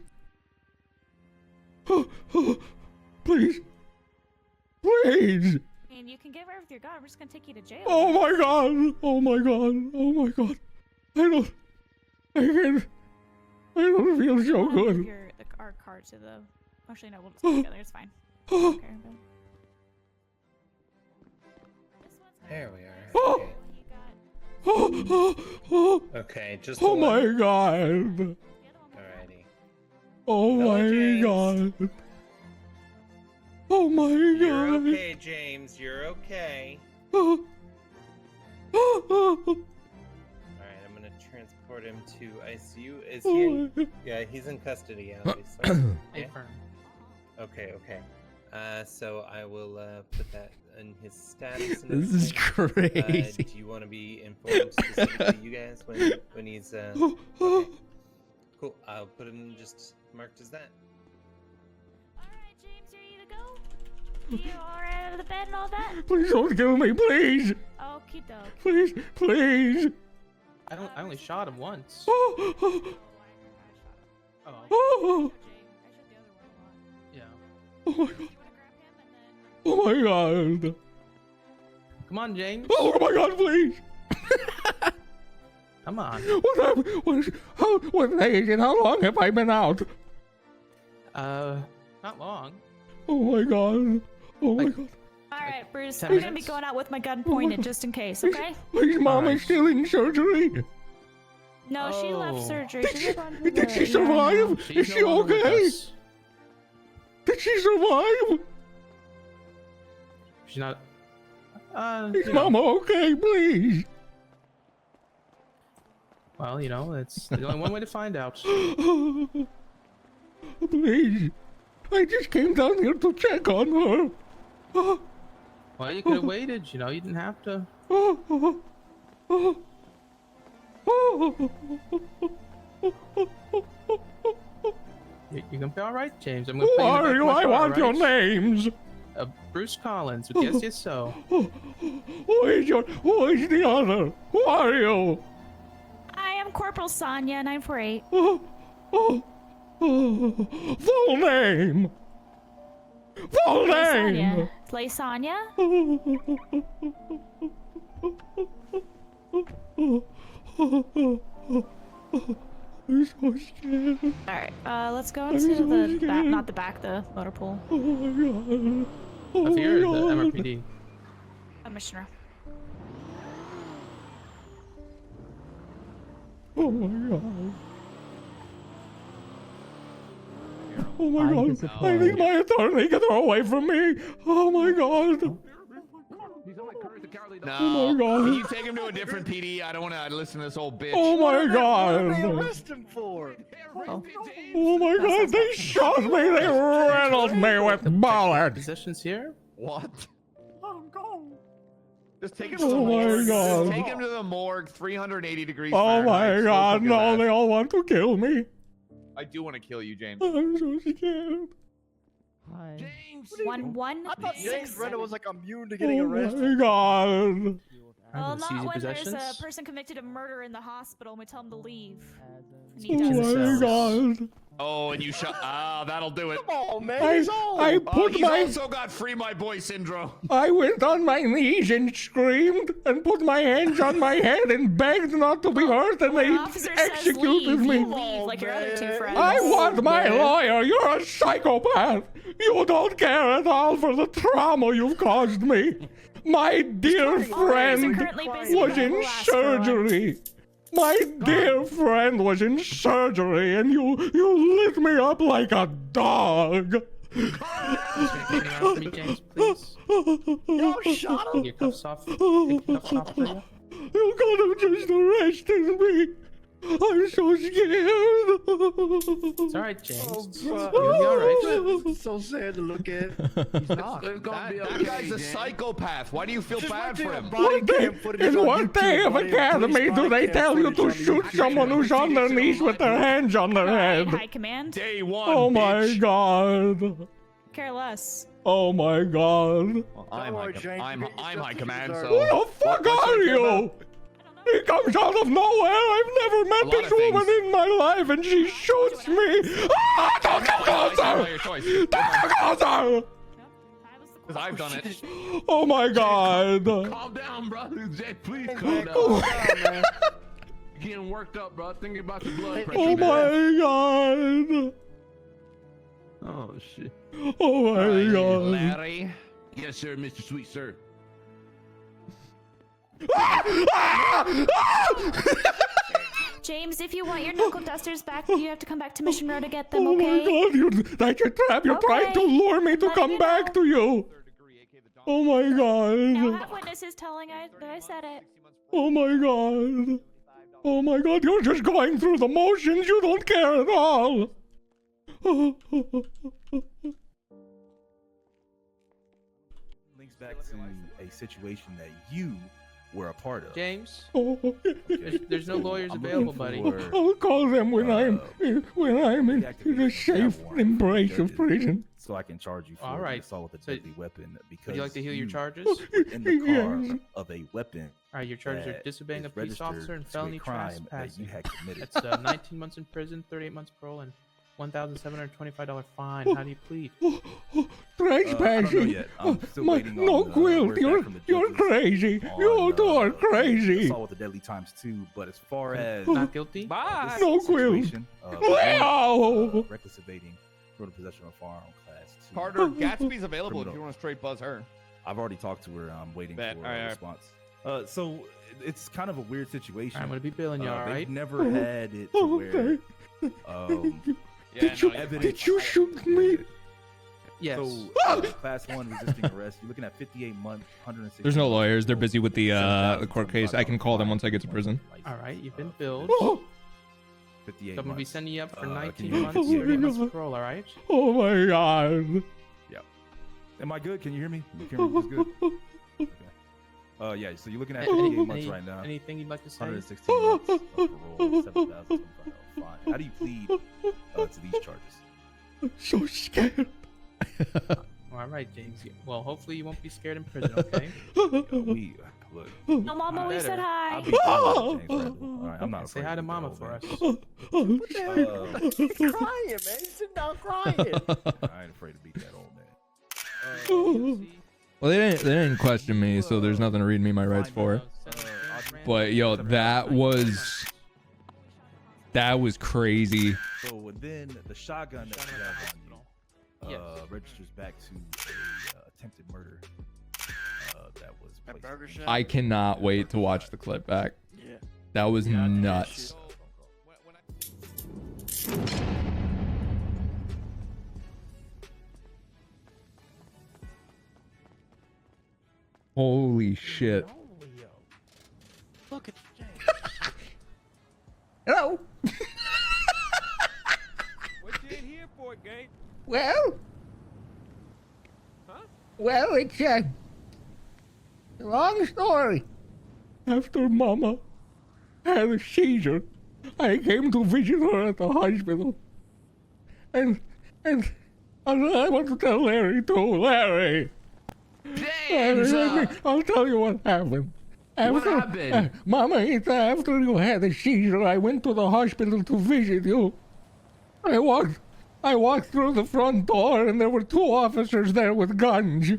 Please. Please. I mean, you can get right with your gun. I'm just gonna take you to jail. Oh my god. Oh my god. Oh my god. I don't feel so good. Our car to the. Actually, no, we'll just go together. It's fine. Okay, There we are. Oh. Okay, just. Oh my god. Alrighty. Oh my James. god. Oh my You're god. okay, James. You're okay. Oh. Alright, I'm gonna transport him to ICU. Is he in? Yeah, he's in custody, obviously. Yeah? Okay, okay. So I will put that in his status. And This is everything. crazy. Do you want to be informed specifically, you guys, when he's okay. Cool. I'll put him just marked as that. Alright, James, are you to go? You alright out of the bed and all that? Please don't kill me, please. Okie doke. Please, please. I only shot him once. Oh. Yeah. Oh my god. Oh my god. Come on, James. Oh my god, please. Come on. What happened? What day is it? How long have I been out? Not long. Oh my god. Oh my god. Alright, Bruce, 10 I'm gonna be minutes? going out with my gun pointed just in case, okay? Is Mama still in surgery? No, she left Oh. surgery. She's gone to Did the she ER now. survive? She's Is she no longer with okay? us. Did she survive? She's not. Is you know, Mama okay, please? well, it's the only one way to find out. Please. I just came down here to check on her. Well, you could have waited. You didn't have to. You're gonna be all right, James. I'm gonna Who pay you back are you? my I car, want your right? names. Bruce Collins. Yes, yes, so. Who is the other? Who are you? I am Corporal Sonia, 948. Full name. Full name. Slay Sonia. I'm so scared. Alright, let's go into the back, not the back, the motor pool. Oh my god. Oh Up here, my the god. MRPD. Commissioner. Oh my god. Oh my god. I need my attorney. Get her away from me. Oh my god. No. Oh my god. Can you take him to a different PD? I don't want to listen to this old bitch. Oh my god. What did they arrest him for? Oh my god. They shot me. They riddled me with bullets. Positions here. What? Just take him Oh to the my morgue. God. Just take him to the morgue. 380 degrees. Oh my Fahrenheit, god. smoking No, glass. they all want to kill me. I do want to kill you, James. I'm so scared. James. 1-1. I thought James Randal was like immune to Oh getting arrested. my god. Well, Seize not your when there's a possessions. person convicted of murder in the hospital and we tell him to leave. And Oh he my doesn't. god. Oh, and you shot. Ah, that'll do it. Come on, man. I He's old. I Oh, put he's my also got free my boy syndrome. I went on my knees and screamed and put my hands on my head and begged not to be hurt, and When they an officer says executed leave, me. you leave like your other two friends. I want my lawyer. You're a psychopath. You don't care at all for the trauma you've caused me. My dear friend was in surgery. My dear friend was in surgery, and you lit me up like a dog. Me, James, please. Yo, shut up. Your cuffs off. Take your cuffs off, will you? You could have just arrested me. I'm so scared. It's alright, James. Oh, You'll bro. be alright. It's so sad to look at. He's not. That guy's a psychopath. Why do you feel bad for him? In what day of academy do they tell you to shoot someone who's on their knees with their hands on their head? High command. Day one. Oh my god. Care less. Oh my god. Well, I'm high command, so. Who the fuck are you? He comes out of nowhere. I've never met this woman in my life, and she shoots me. Ah, don't come closer! Don't come closer! Because I've done it. Oh my god. Calm down, bro. Jake, please calm down. Man. You're getting worked up, bro. Thinking about your blood pressure. Oh my god. Oh, shit. Oh my god. Larry. Yes, sir, Mr. Sweet Sir. James, if you want your knuckle dusters back, you have to come back to Mission Row to get them, Oh okay? my god, that's a trap. You're trying to lure me to come back to you. Oh my Now god. have witnesses telling that I said it. Oh my god. Oh my god, you're just going through the motions. You don't care at all. Links back to a situation that you were a part of. James, Oh, there's no lawyers available, buddy. I'll call them when I'm in the safe embrace of prison. So I can charge you for All right. assault with a So, deadly weapon because Would you like to heal your charges? were in the car Yes. of a weapon. All right, your charges are that disobeying a is police officer and registered to a felony crime that trespassing. you had committed. That's 19 months in prison, 38 months parole, and $1,725 fine. How do you plead? Trespassing. yet. I'm still My, waiting no on, quilt. word back You're from the you're judges crazy. on, You two are crazy. Assault with the deadly times 2, but as far as Not guilty? Bye. No quilt. Wow. Reckless evading, road possession of a firearm class 2. Carter, Gatsby's available if you want to straight buzz her. I've already talked to her. I'm waiting Bet. for All right, a all right. response. So it's kind of a weird situation. I'm gonna be billing you, all They've right? never had it to where Did you shoot me? Yes. So class 1 resisting arrest. You're looking at 58 months, 160. There's no lawyers. They're busy with the court case. I can call them once I get to prison. All right, you've been billed. 58 So I'm gonna be months. sending you up for Can 19 you months, repeat the 30 months agreement? parole, all right? Oh my god. Yep. Am I good? Can you hear me? You hear me just good? Okay. Yeah, so you're looking at 58 months right now. Anything you'd like to say? 116 months of parole, $7,025 fine. How do you plead to these charges? I'm so scared. All right, James. Well, hopefully you won't be scared in prison, okay? We look. No, Mama, we Better. said hi. I'll be good, James Randall. All right, I'm not Say afraid hi to of Mama that, for man. us. What the hell? He's crying, man. He's sitting down crying. I ain't afraid to beat that old man. Well, they didn't question me, so there's nothing to read me my rights for. But yo, that was crazy. So within the shotgun that you have on you, registers back to a attempted murder that was placed. I cannot wait to watch the clip back. That was nuts. Holy shit. Look at James. Hello. What you in here for, gang? Well. Huh? Well, it's a long story. After Mama had a seizure, I came to visit her at the hospital. And I want to tell Larry too. Larry! Larry, I'll tell you what happened. What happened? Mama, it's after you had a seizure, I went to the hospital to visit you. I walked through the front door and there were two officers there with guns.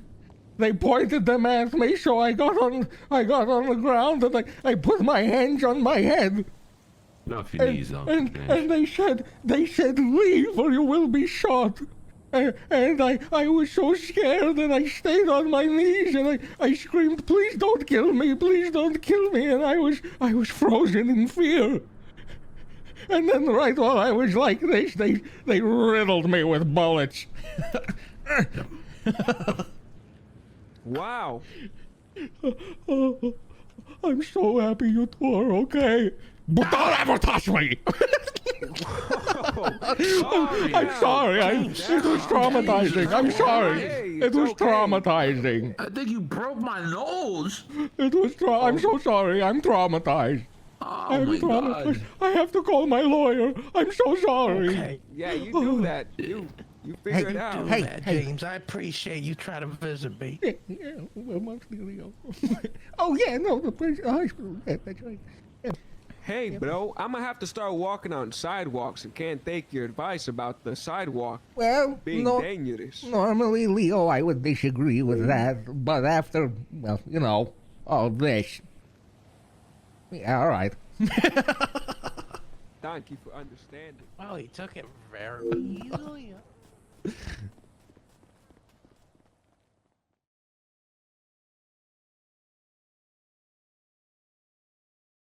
They pointed them at me, so I got on the ground and I put my hands on my head. Off your knees, Uncle And they said leave or you will be shot. And I was so scared and I stayed on my knees and I screamed, please don't kill me, please don't kill me. And I was frozen in fear. And then right while I was like this, they riddled me with bullets. Wow. Oh, I'm so happy you two are okay. But don't ever touch me! I'm sorry. It was traumatizing. I'm sorry. It was traumatizing. I think you broke my nose. It was I'm so sorry. I'm traumatized. I'm traumatized. I have to call my lawyer. I'm so sorry. Okay. Yeah, you do that. You figure it out. James, I appreciate you trying to visit me. Oh yeah, no, the hospital. Yeah, that's right. Yeah. Hey, bro, I'm gonna have to start walking on sidewalks and can't take your advice about the sidewalk being dangerous. Normally, Leo, I would disagree with that, but after, well, you know, all this. Yeah, all right. Thank you for understanding. Well, he took it very easily.